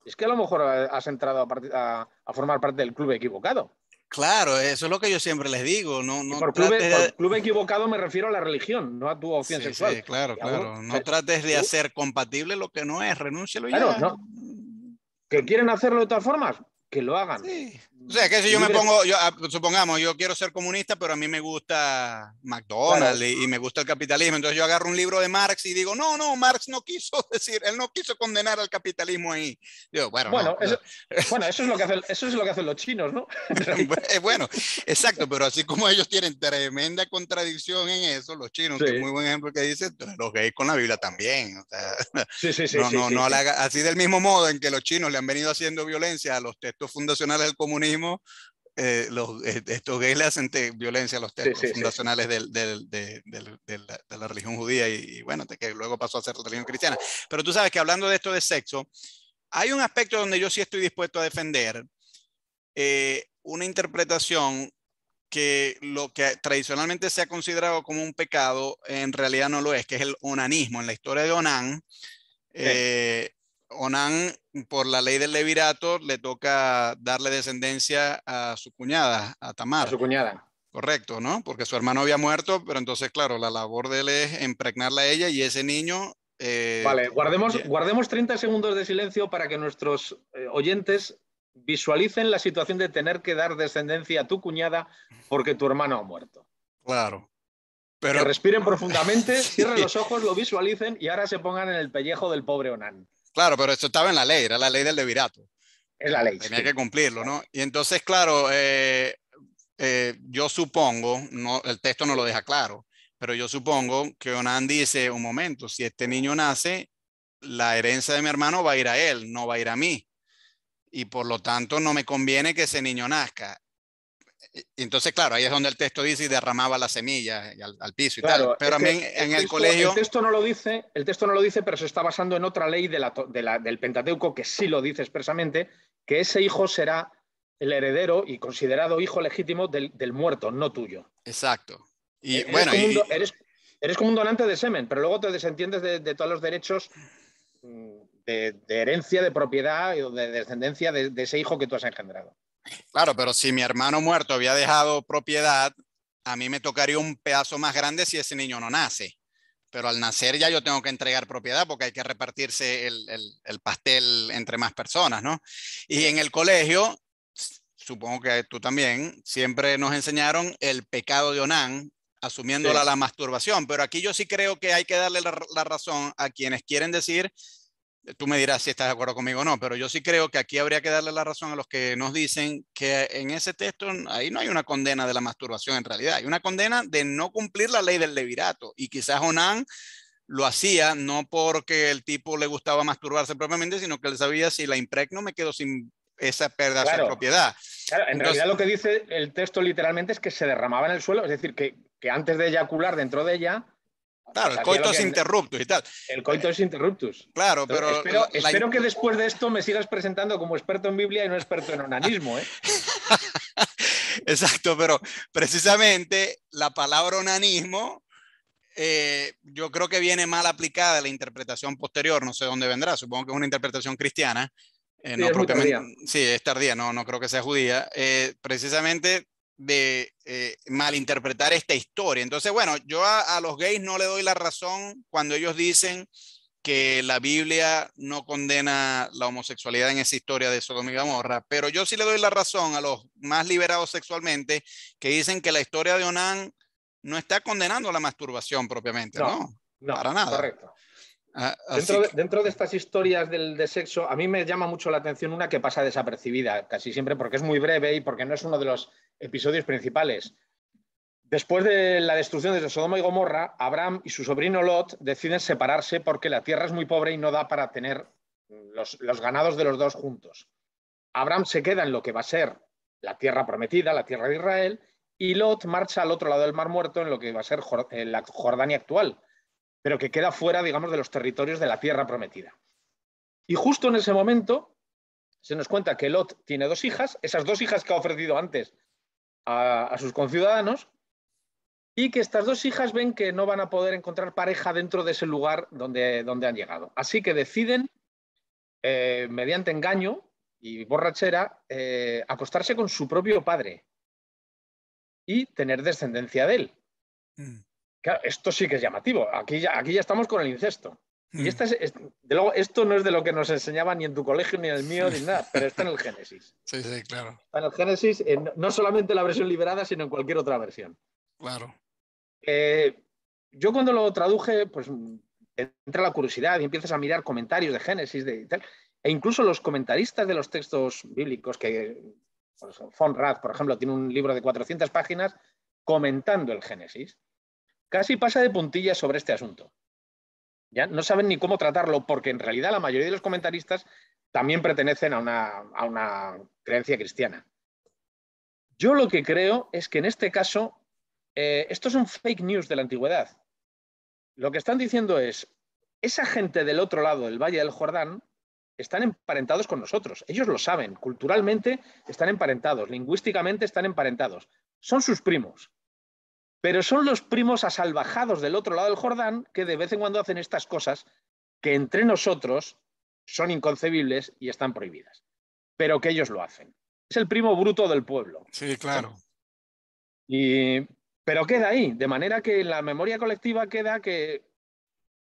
Es que a lo mejor has entrado a formar parte del club equivocado. Claro, eso es lo que yo siempre les digo. No, Y no por trates club equivocado me refiero a la religión, no a tu opción Sí, sexual. sí, claro, Y claro. No trates de hacer compatible lo que no es, renúncialo claro, ya. no. ¿Que quieren hacerlo de todas formas? Que lo hagan. Sí. O sea, que si yo me Libre. pongo, supongamos, yo quiero ser comunista, pero a mí me gusta Claro. McDonald's y me gusta el capitalismo. Entonces yo agarro un libro de Marx y digo, no, no, Marx no quiso decir, él no quiso condenar al capitalismo ahí. Digo, bueno, no. Eso es lo que hacen los chinos, ¿no? Bueno, exacto, pero así como ellos tienen tremenda contradicción en eso, los chinos, que es Sí. muy buen ejemplo que dicen, los gays con la Biblia también. O sea, Sí. así del mismo modo en que los chinos le han venido haciendo violencia a los textos fundacionales del comunismo, estos gays le hacen violencia a los textos fundacionales de la religión judía y bueno, que luego pasó a ser la religión cristiana. Pero tú sabes que hablando de esto de sexo, hay un aspecto donde yo sí estoy dispuesto a defender una interpretación que lo que tradicionalmente se ha considerado como un pecado, en realidad no lo es, que es el onanismo. En la historia de Onán, Onán, por la ley del levirato, le toca darle descendencia a su cuñada, a Tamar. A su cuñada. Correcto, ¿no? Porque su hermano había muerto, pero entonces, claro, la labor de él es impregnarla a ella y ese niño... Vale, guardemos 30 segundos de silencio para que nuestros oyentes visualicen la situación de tener que dar descendencia a tu cuñada porque tu hermano ha muerto. Claro. Pero, que respiren profundamente, sí. Cierren los ojos, lo visualicen y ahora se pongan en el pellejo del pobre Onán. Claro, pero esto estaba en la ley, era la ley del levirato. Es la ley. Tenía que cumplirlo, ¿no? Y entonces, claro, yo supongo, no, el texto no lo deja claro, pero yo supongo que Onán dice, un momento, si este niño nace, la herencia de mi hermano va a ir a él, no va a ir a mí. Y por lo tanto no me conviene que ese niño nazca. Entonces, claro, ahí es donde el texto dice y derramaba las semillas al piso y claro, tal. Pero a mí en el colegio... El texto no lo dice, pero se está basando en otra ley del Pentateuco que sí lo dice expresamente, que ese hijo será el heredero y considerado hijo legítimo del muerto, no tuyo. Exacto. Y eres bueno, como eres como un donante de semen, pero luego te desentiendes de todos los derechos de herencia, de propiedad o de descendencia de ese hijo que tú has engendrado. Claro, pero si mi hermano muerto había dejado propiedad, a mí me tocaría un pedazo más grande si ese niño no nace. Pero al nacer ya yo tengo que entregar propiedad porque hay que repartirse el pastel entre más personas, ¿no? Y en el colegio, supongo que tú también, siempre nos enseñaron el pecado de Onán, asumiéndola la masturbación. Pero aquí yo sí creo que hay que darle la razón a quienes quieren decir, tú me dirás si estás de acuerdo conmigo o no, pero yo sí creo que aquí habría que darle la razón a los que nos dicen que en ese texto ahí no hay una condena de la masturbación en realidad, hay una condena de no cumplir la ley del levirato y quizás Onán lo hacía no porque el tipo le gustaba masturbarse propiamente, sino que él sabía, si la impregno me quedo sin esa pedazo de Claro, propiedad. claro, en Entonces, realidad lo que dice el texto literalmente es que se derramaba en el suelo, es decir, que antes de eyacular dentro de ella, claro, pues el hacía lo coitus que interruptus y tal. el coitus interruptus. Claro, Entonces, pero espero que después de esto me sigas presentando como experto en Biblia y no experto en onanismo, ¿eh? exacto, pero precisamente la palabra onanismo, yo creo que viene mal aplicada a la interpretación posterior, no sé dónde vendrá, supongo que es una interpretación cristiana, Sí, no es muy propiamente, tardía. sí, es tardía, no creo que sea judía, precisamente de malinterpretar esta historia. Entonces, bueno, yo a los gays no le doy la razón cuando ellos dicen que la Biblia no condena la homosexualidad en esa historia de Sodoma y Gomorra, pero yo sí le doy la razón a los más liberados sexualmente que dicen que la historia de Onán no está condenando la masturbación propiamente, No, ¿no? no, Para nada. correcto. Así que, Dentro de estas historias de sexo, a mí me llama mucho la atención una que pasa desapercibida casi siempre porque es muy breve y porque no es uno de los episodios principales. Después de la destrucción de Sodoma y Gomorra, Abraham y su sobrino Lot deciden separarse porque la tierra es muy pobre y no da para tener los ganados de los dos juntos. Abraham se queda en lo que va a ser la tierra prometida, la tierra de Israel, y Lot marcha al otro lado del Mar Muerto en lo que va a ser la Jordania actual, pero que queda fuera, digamos, de los territorios de la tierra prometida. Y justo en ese momento se nos cuenta que Lot tiene dos hijas, esas dos hijas que ha ofrecido antes a sus conciudadanos, y que estas dos hijas ven que no van a poder encontrar pareja dentro de ese lugar donde han llegado. Así que deciden, mediante engaño y borrachera, acostarse con su propio padre y tener descendencia de él. Claro, esto sí que es llamativo. Aquí ya estamos con el incesto. Y de luego, esto no es de lo que nos enseñaban ni en tu colegio, ni en el mío, ni nada, pero está en el Génesis. sí, sí, claro, Está en el Génesis, no solamente en la versión liberada, sino en cualquier otra versión. claro. Yo cuando lo traduje, pues entra la curiosidad y empiezas a mirar comentarios de Génesis y tal, e incluso los comentaristas de los textos bíblicos, que pues, Von Rad, por ejemplo, tiene un libro de 400 páginas comentando el Génesis, casi pasa de puntillas sobre este asunto. Ya no saben ni cómo tratarlo, porque en realidad la mayoría de los comentaristas también pertenecen a una creencia cristiana. Yo lo que creo es que en este caso, estos son fake news de la antigüedad. Lo que están diciendo es, esa gente del otro lado del Valle del Jordán están emparentados con nosotros. Ellos lo saben, culturalmente están emparentados, lingüísticamente están emparentados. Son sus primos. Pero son los primos asalvajados del otro lado del Jordán que de vez en cuando hacen estas cosas que entre nosotros son inconcebibles y están prohibidas. Pero que ellos lo hacen. Es el primo bruto del pueblo. Sí, claro. Pero queda ahí, de manera que en la memoria colectiva queda que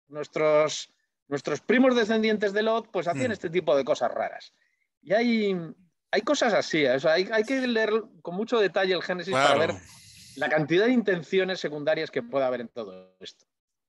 nuestros primos descendientes de Lot pues hacían este tipo de cosas raras. Y hay cosas así, o sea, hay que leer con mucho detalle el Génesis para Claro. ver la cantidad de intenciones secundarias que puede haber en todo esto.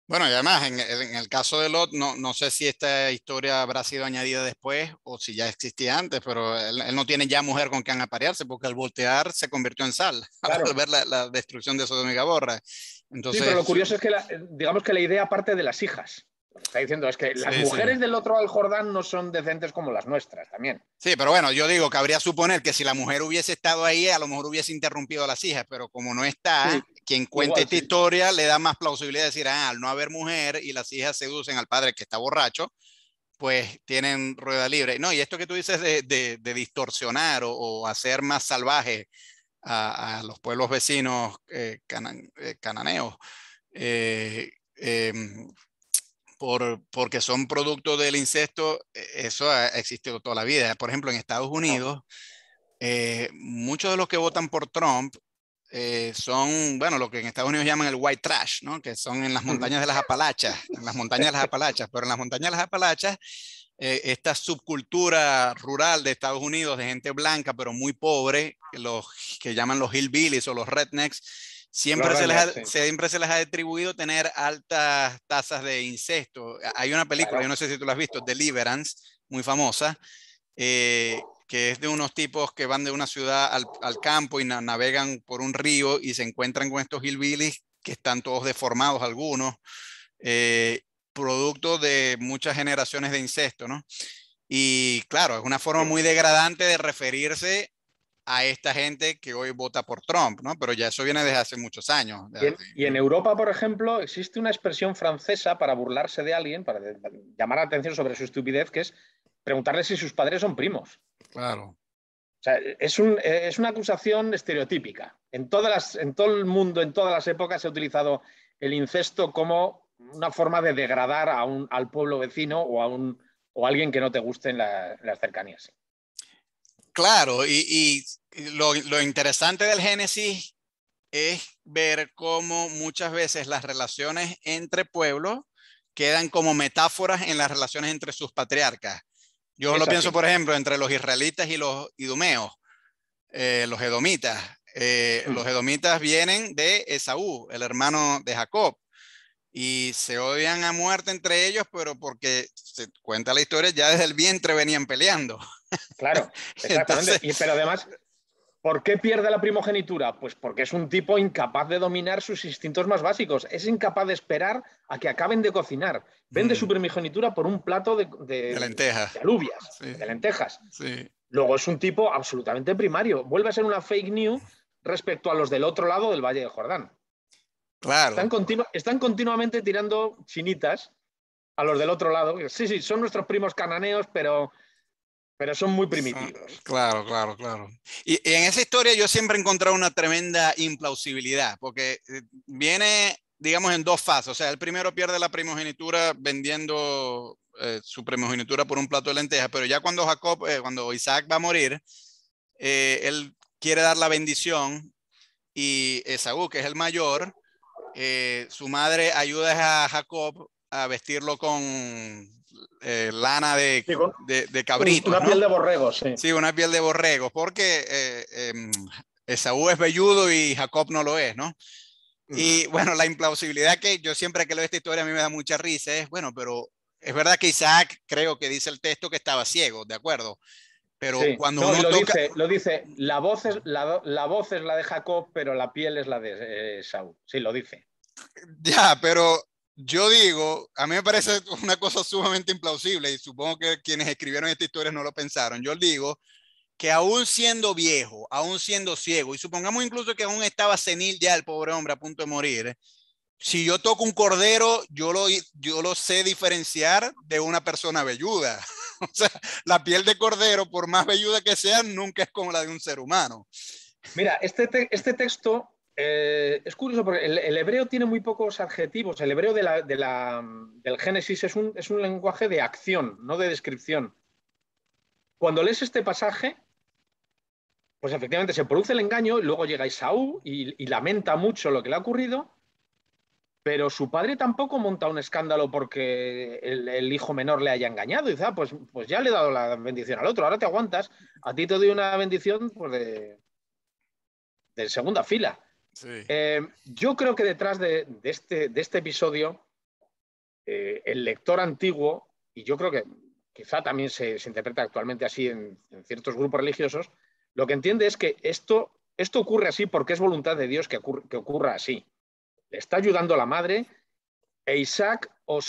Bueno, y además, en el caso de Lot, no sé si esta historia habrá sido añadida después o si ya existía antes, pero él no tiene ya mujer con quien aparearse porque al voltear se convirtió en sal Claro. al ver la destrucción de Sodoma y Gomorra. Sí, pero Entonces, lo curioso es que digamos que la idea parte de las hijas. Lo que está diciendo es que las sí, sí. mujeres del otro al Jordán no son decentes como las nuestras también. Sí, pero bueno, yo digo, cabría suponer que si la mujer hubiese estado ahí, a lo mejor hubiese interrumpido a las hijas, pero como no está, Sí, quien cuenta igual esta sí. historia le da más plausibilidad de decir, al no haber mujer y las hijas seducen al padre que está borracho, pues tienen rueda libre. No, y esto que tú dices de distorsionar o hacer más salvaje a los pueblos vecinos cananeos, eh, eh, porque son producto del incesto, eso ha existido toda la vida. Por ejemplo, en Estados Unidos, muchos de los que votan por Trump son, bueno, lo que en Estados Unidos llaman el white trash, ¿no? Que son en las montañas de las Apalaches, en las montañas de las Apalaches, pero en las montañas de las Apalaches, esta subcultura rural de Estados Unidos de gente blanca, pero muy pobre, los que llaman los hillbillies o los rednecks, siempre se les ha atribuido tener altas tasas de incesto. Hay una película, yo no sé si tú la has visto, Deliverance, muy famosa, que es de unos tipos que van de una ciudad al campo y navegan por un río y se encuentran con estos hillbillies que están todos deformados algunos, producto de muchas generaciones de incesto, ¿no? Y claro, es una forma muy degradante de referirse a esta gente que hoy vota por Trump, ¿no? Pero ya eso viene desde hace muchos años. Y en Europa, por ejemplo, existe una expresión francesa para burlarse de alguien, para llamar la atención sobre su estupidez, que es preguntarle si sus padres son primos. Claro. O sea, es una acusación estereotípica. En todo el mundo, en todas las épocas, se ha utilizado el incesto como una forma de degradar al pueblo vecino o a alguien que no te guste en las cercanías. Claro, y lo interesante del Génesis es ver cómo muchas veces las relaciones entre pueblos quedan como metáforas en las relaciones entre sus patriarcas. Yo lo pienso, por ejemplo, entre los israelitas y los idumeos, los edomitas. Los edomitas vienen de Esaú, el hermano de Jacob, y se odian a muerte entre ellos, pero porque se cuenta la historia, ya desde el vientre venían peleando. Claro, exactamente. Entonces, Pero además, ¿por qué pierde la primogenitura? Pues porque es un tipo incapaz de dominar sus instintos más básicos. Es incapaz de esperar a que acaben de cocinar. Vende su primogenitura por un plato de lentejas. de alubias, Sí, de lentejas. sí. Luego es un tipo absolutamente primario. Vuelve a ser una fake news respecto a los del otro lado del Valle de Jordán. Claro. Están continuamente tirando chinitas a los del otro lado. Sí, sí, son nuestros primos cananeos, pero son muy primitivos. Claro, claro, claro. Y en esa historia yo siempre he encontrado una tremenda implausibilidad, porque viene, digamos, en dos fases. O sea, el primero pierde la primogenitura vendiendo su primogenitura por un plato de lentejas, pero ya cuando cuando Isaac va a morir, él quiere dar la bendición y Esaú, que es el mayor, su madre ayuda a Jacob a vestirlo con lana de, Sí, de cabritos, una ¿no? piel de borrego, sí. Sí, una piel de borrego, porque Esaú es velludo y Jacob no lo es, ¿no? Y bueno, la implausibilidad que yo siempre que leo esta historia a mí me da mucha risa es, bueno, pero es verdad que Isaac, creo que dice el texto que estaba ciego, ¿de acuerdo? Pero Sí, cuando no, y uno toca... lo dice, la voz es la de Jacob, pero la piel es la de Saúl. Sí, lo dice. Ya, pero yo digo, a mí me parece una cosa sumamente implausible y supongo que quienes escribieron esta historia no lo pensaron. Yo digo que aún siendo viejo, aún siendo ciego, y supongamos incluso que aún estaba senil ya el pobre hombre a punto de morir, si yo toco un cordero, yo lo sé diferenciar de una persona velluda. O sea, la piel de cordero, por más velluda que sea, nunca es como la de un ser humano. Mira, este texto es curioso porque el hebreo tiene muy pocos adjetivos. El hebreo del Génesis es un lenguaje de acción, no de descripción. Cuando lees este pasaje, pues efectivamente se produce el engaño y luego llega Esaú y lamenta mucho lo que le ha ocurrido, pero su padre tampoco monta un escándalo porque el hijo menor le haya engañado. Y dice, pues ya le he dado la bendición al otro, ahora te aguantas. A ti te doy una bendición pues, de segunda fila. Sí. Yo creo que detrás de este episodio, el lector antiguo, y yo creo que quizá también se interpreta actualmente así en ciertos grupos religiosos, lo que entiende es que esto ocurre así porque es voluntad de Dios que ocurra así. Le está ayudando la madre e Isaac o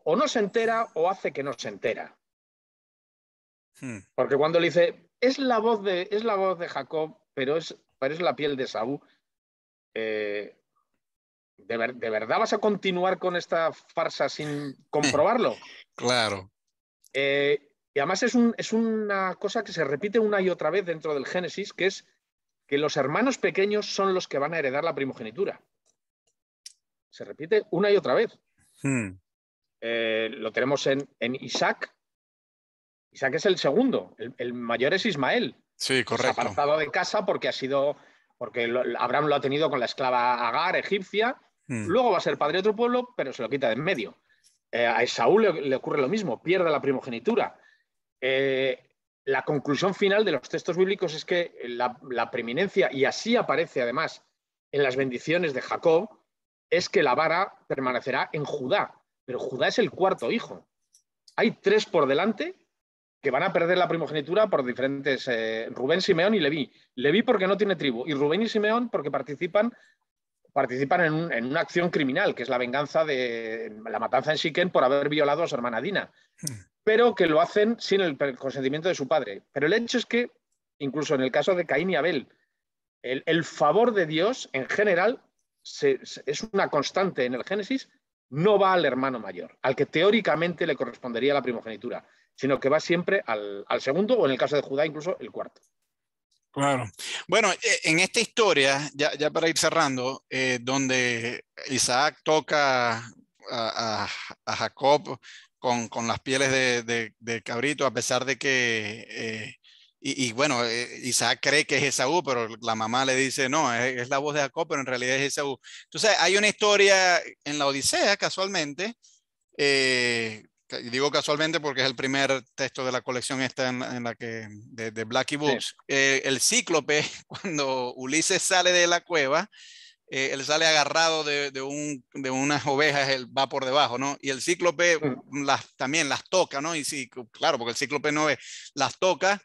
no se entera o hace que no se entera. Porque cuando le dice, es la voz de Jacob, pero es la piel de Saúl, ¿de verdad vas a continuar con esta farsa sin comprobarlo? Claro. Y además es una cosa que se repite una y otra vez dentro del Génesis, que es que los hermanos pequeños son los que van a heredar la primogenitura. Se repite una y otra vez. Lo tenemos en Isaac. Isaac es el segundo, el mayor es Ismael. Sí, Que se ha correcto. apartado de casa porque Abraham lo ha tenido con la esclava Agar, egipcia. Luego va a ser padre de otro pueblo, pero se lo quita de en medio. A Esaú le ocurre lo mismo, pierde la primogenitura. La conclusión final de los textos bíblicos es que la preeminencia, y así aparece además en las bendiciones de Jacob, es que la vara permanecerá en Judá, pero Judá es el cuarto hijo. Hay 3 por delante que van a perder la primogenitura por diferentes, Rubén, Simeón y Leví. Leví porque no tiene tribu, y Rubén y Simeón porque participan participan en una acción criminal, que es la venganza de la matanza en Siquén por haber violado a su hermana Dina, pero que lo hacen sin el consentimiento de su padre. Pero el hecho es que, incluso en el caso de Caín y Abel, el favor de Dios en general es una constante en el Génesis, no va al hermano mayor, al que teóricamente le correspondería la primogenitura, sino que va siempre al segundo, o en el caso de Judá, incluso el cuarto. Claro. Bueno, en esta historia, ya para ir cerrando, donde Isaac toca a Jacob con las pieles de cabrito, a pesar de que, bueno, Isaac cree que es Esaú, pero la mamá le dice, no, es la voz de Jacob, pero en realidad es Esaú. Entonces, hay una historia en la Odisea, casualmente, y digo casualmente porque es el primer texto de la colección esta en la que, de Blackie Books. Sí. El cíclope, cuando Ulises sale de la cueva, él sale agarrado de unas ovejas, él va por debajo, ¿no? Y el cíclope también las toca, ¿no? Y sí, claro, porque el cíclope no ve, las toca.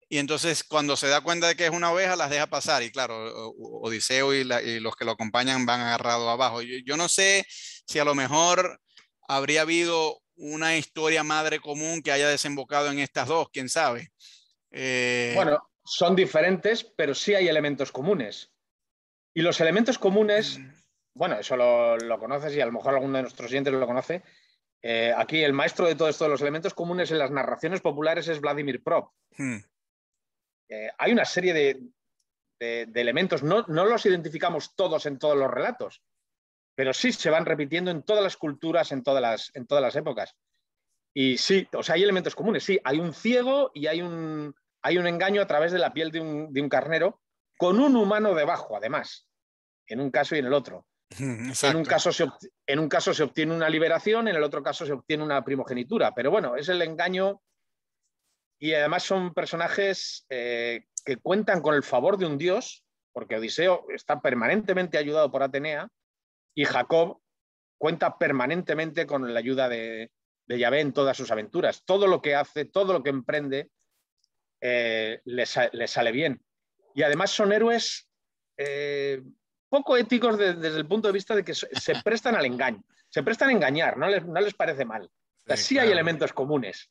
Y entonces cuando se da cuenta de que es una oveja, las deja pasar. Y claro, Odiseo y los que lo acompañan van agarrados abajo. Yo no sé si a lo mejor habría habido una historia madre común que haya desembocado en estas dos, quién sabe. Bueno, son diferentes, pero sí hay elementos comunes. Y los elementos comunes, bueno, eso lo conoces y a lo mejor alguno de nuestros oyentes lo conoce. Aquí el maestro de todo esto de los elementos comunes en las narraciones populares es Vladimir Prop. Hay una serie de elementos, no los identificamos todos en todos los relatos, pero sí se van repitiendo en todas las culturas, en todas las épocas. Y sí, o sea, hay elementos comunes, sí, hay un ciego y hay un engaño a través de la piel de un carnero con un humano debajo, además, en un caso y en el otro. En un caso se obtiene una liberación, en el otro caso se obtiene una primogenitura, pero bueno, es el engaño y además son personajes que cuentan con el favor de un dios, porque Odiseo está permanentemente ayudado por Atenea y Jacob cuenta permanentemente con la ayuda de Yahvé en todas sus aventuras. Todo lo que hace, todo lo que emprende, le sale bien. Y además son héroes poco éticos desde el punto de vista de que se prestan al engaño, se prestan a engañar, no les parece mal. O sea, sí, claro, hay elementos comunes.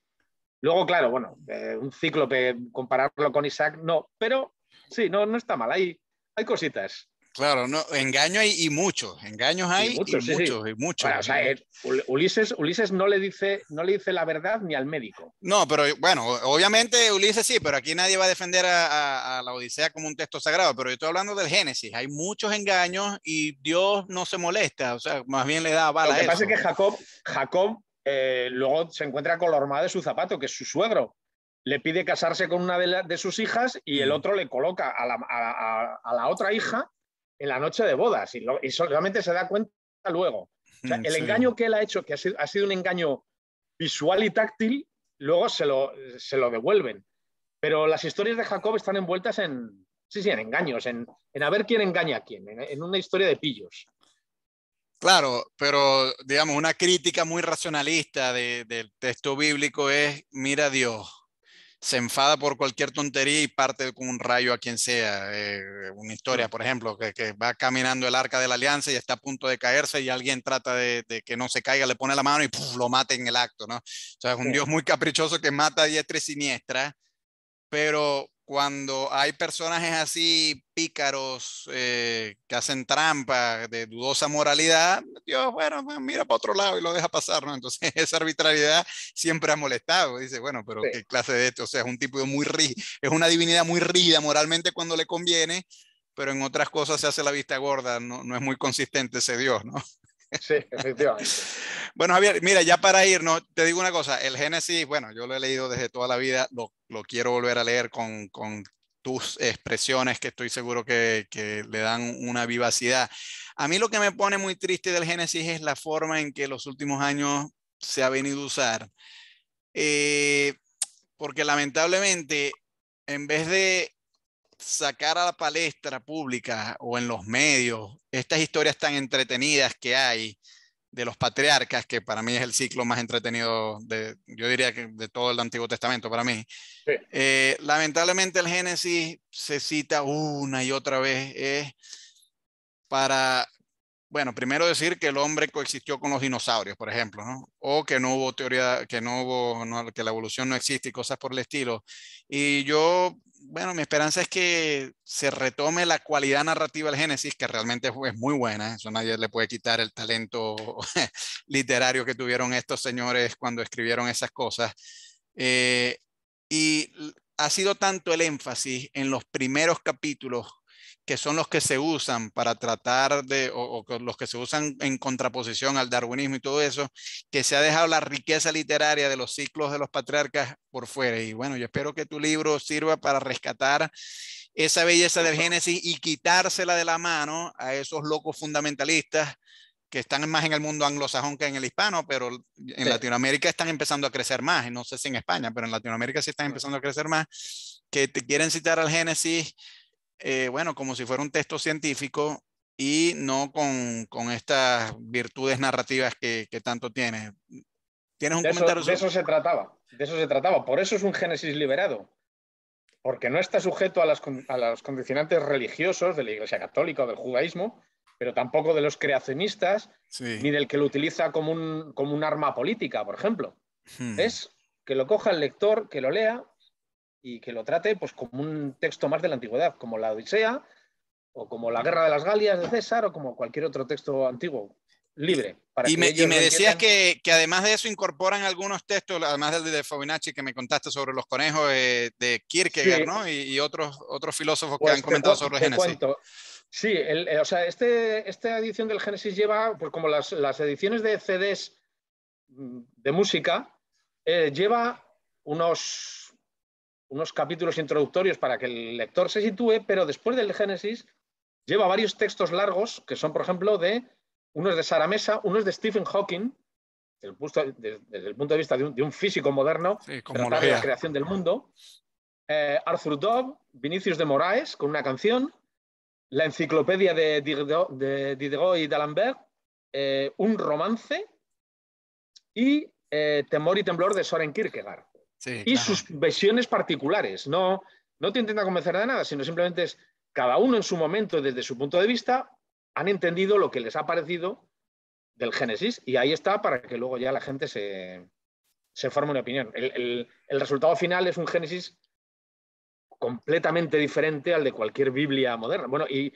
Luego, claro, bueno, un cíclope, compararlo con Isaac, no, pero sí, no está mal, hay cositas. Claro, no, engaño hay y muchos, engaños hay y muchos, sí. Y muchos. Bueno, o sea, Ulises no le dice la verdad ni al médico. No, pero bueno, obviamente Ulises sí, pero aquí nadie va a defender a la Odisea como un texto sagrado, pero yo estoy hablando del Génesis, hay muchos engaños y Dios no se molesta, o sea, más bien le da bala a eso. Lo que pasa es que Jacob luego se encuentra con la horma de su zapato, que es su suegro. Le pide casarse con una de sus hijas y el otro le coloca a la otra hija en la noche de bodas y solamente se da cuenta luego. O sea, el engaño que él ha hecho, que ha sido un engaño visual y táctil, luego se lo devuelven. Pero las historias de Jacob están envueltas en engaños, en a ver quién engaña a quién, en una historia de pillos. Claro, pero digamos, una crítica muy racionalista del texto bíblico es, mira Dios, se enfada por cualquier tontería y parte con un rayo a quien sea. Una historia, por ejemplo, que va caminando el arca de la alianza y está a punto de caerse y alguien trata de que no se caiga, le pone la mano y ¡puf!, lo mata en el acto, ¿no? O sea, es un Dios muy caprichoso que mata a diestra y siniestra, pero cuando hay personajes así pícaros que hacen trampa, de dudosa moralidad, Dios, bueno, mira para otro lado y lo deja pasar, ¿no? Entonces esa arbitrariedad siempre ha molestado. Dice, bueno, pero ¿qué clase de esto? O sea, es un tipo muy rígido, es una divinidad muy rígida moralmente cuando le conviene, pero en otras cosas se hace la vista gorda, no es muy consistente ese Dios, ¿no? Sí, efectivamente. Bueno, Javier, mira, ya para irnos, te digo una cosa, el Génesis, bueno, yo lo he leído desde toda la vida, lo quiero volver a leer con tus expresiones que estoy seguro que le dan una vivacidad. A mí lo que me pone muy triste del Génesis es la forma en que los últimos años se ha venido a usar, porque lamentablemente, en vez de sacar a la palestra pública o en los medios estas historias tan entretenidas que hay de los patriarcas, que para mí es el ciclo más entretenido, yo diría que de todo el Antiguo Testamento para mí. Sí. Lamentablemente el Génesis se cita una y otra vez para bueno, primero decir que el hombre coexistió con los dinosaurios, por ejemplo, ¿no? O que no hubo teoría, que no hubo, que la evolución no existe y cosas por el estilo. Y yo, bueno, mi esperanza es que se retome la cualidad narrativa del Génesis, que realmente es muy buena. Eso nadie le puede quitar el talento literario que tuvieron estos señores cuando escribieron esas cosas. Eh, y ha sido tanto el énfasis en los primeros capítulos que son los que se usan para tratar de, o los que se usan en contraposición al darwinismo y todo eso, que se ha dejado la riqueza literaria de los ciclos de los patriarcas por fuera. Y bueno, yo espero que tu libro sirva para rescatar esa belleza del Génesis y quitársela de la mano a esos locos fundamentalistas que están más en el mundo anglosajón que en el hispano, pero en Latinoamérica están empezando a crecer más, y no sé si en España, pero en Latinoamérica sí están empezando a crecer más, que te quieren citar al Génesis, bueno, como si fuera un texto científico y no con estas virtudes narrativas que tanto tiene. ¿Tienes un comentario? De eso se trataba, de eso se trataba. Por eso es un Génesis liberado, porque no está sujeto a los condicionantes religiosos de la Iglesia Católica o del judaísmo, pero tampoco de los creacionistas, Sí. ni del que lo utiliza como un arma política, por ejemplo. Es que lo coja el lector, que lo lea y que lo trate pues, como un texto más de la antigüedad, como la Odisea, o como la Guerra de las Galias de César, o como cualquier otro texto antiguo, libre, para que Y ellos me lo decías entiendan. que además de eso incorporan algunos textos, además del de Fibonacci que me contaste sobre los conejos de Kierkegaard, Sí, ¿no? Y otros filósofos que han pues comentado sobre el te Génesis. cuento. Sí, o sea, esta edición del Génesis lleva, pues como las ediciones de CDs de música, lleva unos capítulos introductorios para que el lector se sitúe, pero después del Génesis lleva varios textos largos, que son, por ejemplo, unos de Sara Mesa, unos de Stephen Hawking, desde el punto de vista de un físico moderno, Sí, tratar la cosmología. creación del mundo. Arthur Dobb, Vinicius de Moraes, con una canción, la enciclopedia de Diderot y d'Alembert, un romance y Temor y temblor de Soren Kierkegaard. Sí, Y claro. sus visiones particulares. No te intenta convencer de nada, sino simplemente es cada uno en su momento, desde su punto de vista, han entendido lo que les ha parecido del Génesis y ahí está para que luego ya la gente se forme una opinión. El resultado final es un Génesis completamente diferente al de cualquier Biblia moderna. Bueno, y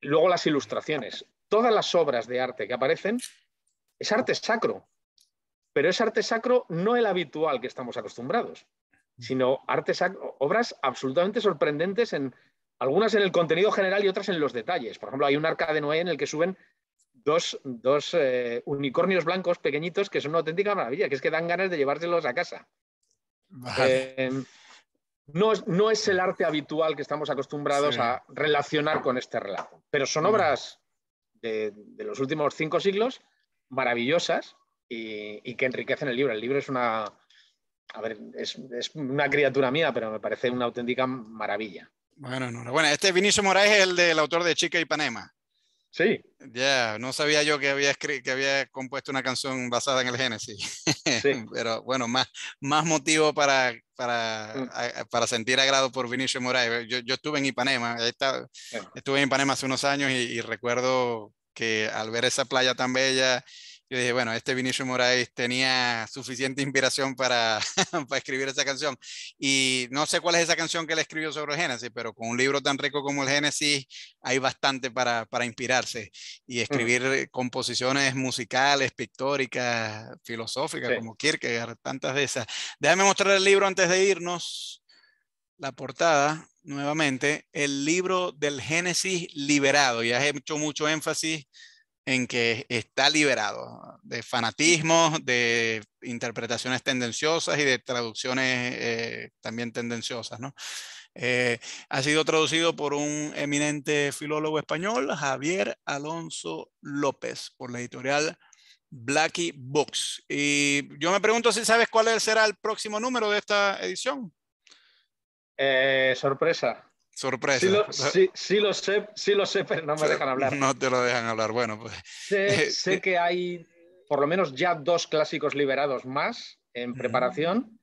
luego las ilustraciones. Todas las obras de arte que aparecen es arte sacro, pero es arte sacro no el habitual que estamos acostumbrados, sino arte sacro, obras absolutamente sorprendentes, algunas en el contenido general y otras en los detalles. Por ejemplo, hay un arca de Noé en el que suben dos unicornios blancos pequeñitos que son una auténtica maravilla, que es que dan ganas de llevárselos a casa. Vale. No es el arte habitual que estamos Sí. acostumbrados a relacionar con este relato, pero son obras de los últimos 5 siglos maravillosas y que enriquecen el libro. El libro es es una criatura mía, pero me parece una auténtica maravilla. Bueno, enhorabuena. Este Vinicio Moraes es el del autor de Chica y Ipanema. Sí. Ya, no sabía yo que había compuesto una canción basada en el Génesis. Sí. Pero bueno, más motivo para sentir agrado por Vinicio Moraes. Yo estuve en Ipanema, estuve en Ipanema hace unos años y recuerdo que al ver esa playa tan bella, yo dije, bueno, este Vinicio Moraes tenía suficiente inspiración para escribir esa canción. Y no sé cuál es esa canción que él escribió sobre el Génesis, pero con un libro tan rico como el Génesis hay bastante para inspirarse y escribir composiciones musicales, pictóricas, filosóficas, Sí. como Kierkegaard, tantas de esas. Déjame mostrar el libro antes de irnos, la portada, nuevamente, el libro del Génesis liberado. Ya he hecho mucho énfasis en que está liberado de fanatismos, de interpretaciones tendenciosas y de traducciones también tendenciosas, ¿no? Ha sido traducido por un eminente filólogo español, Javier Alonso López, por la editorial Blackie Books. Y yo me pregunto si sabes cuál será el próximo número de esta edición. Sorpresa. Sorpresa. Sí lo sé, pero no me dejan hablar. No te lo dejan hablar. Bueno, pues. Sé que hay por lo menos ya 2 clásicos liberados más en preparación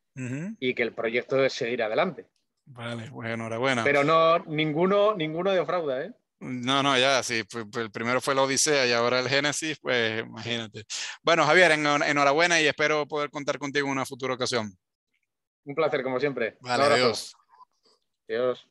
y que el proyecto es seguir adelante. Vale, bueno, enhorabuena. Pero ninguno defrauda, ¿eh? No, no, ya, sí, el primero fue la Odisea y ahora el Génesis, pues imagínate. Bueno, Javier, enhorabuena y espero poder contar contigo en una futura ocasión. Un placer, como siempre. Un Vale, abrazo. adiós. Adiós.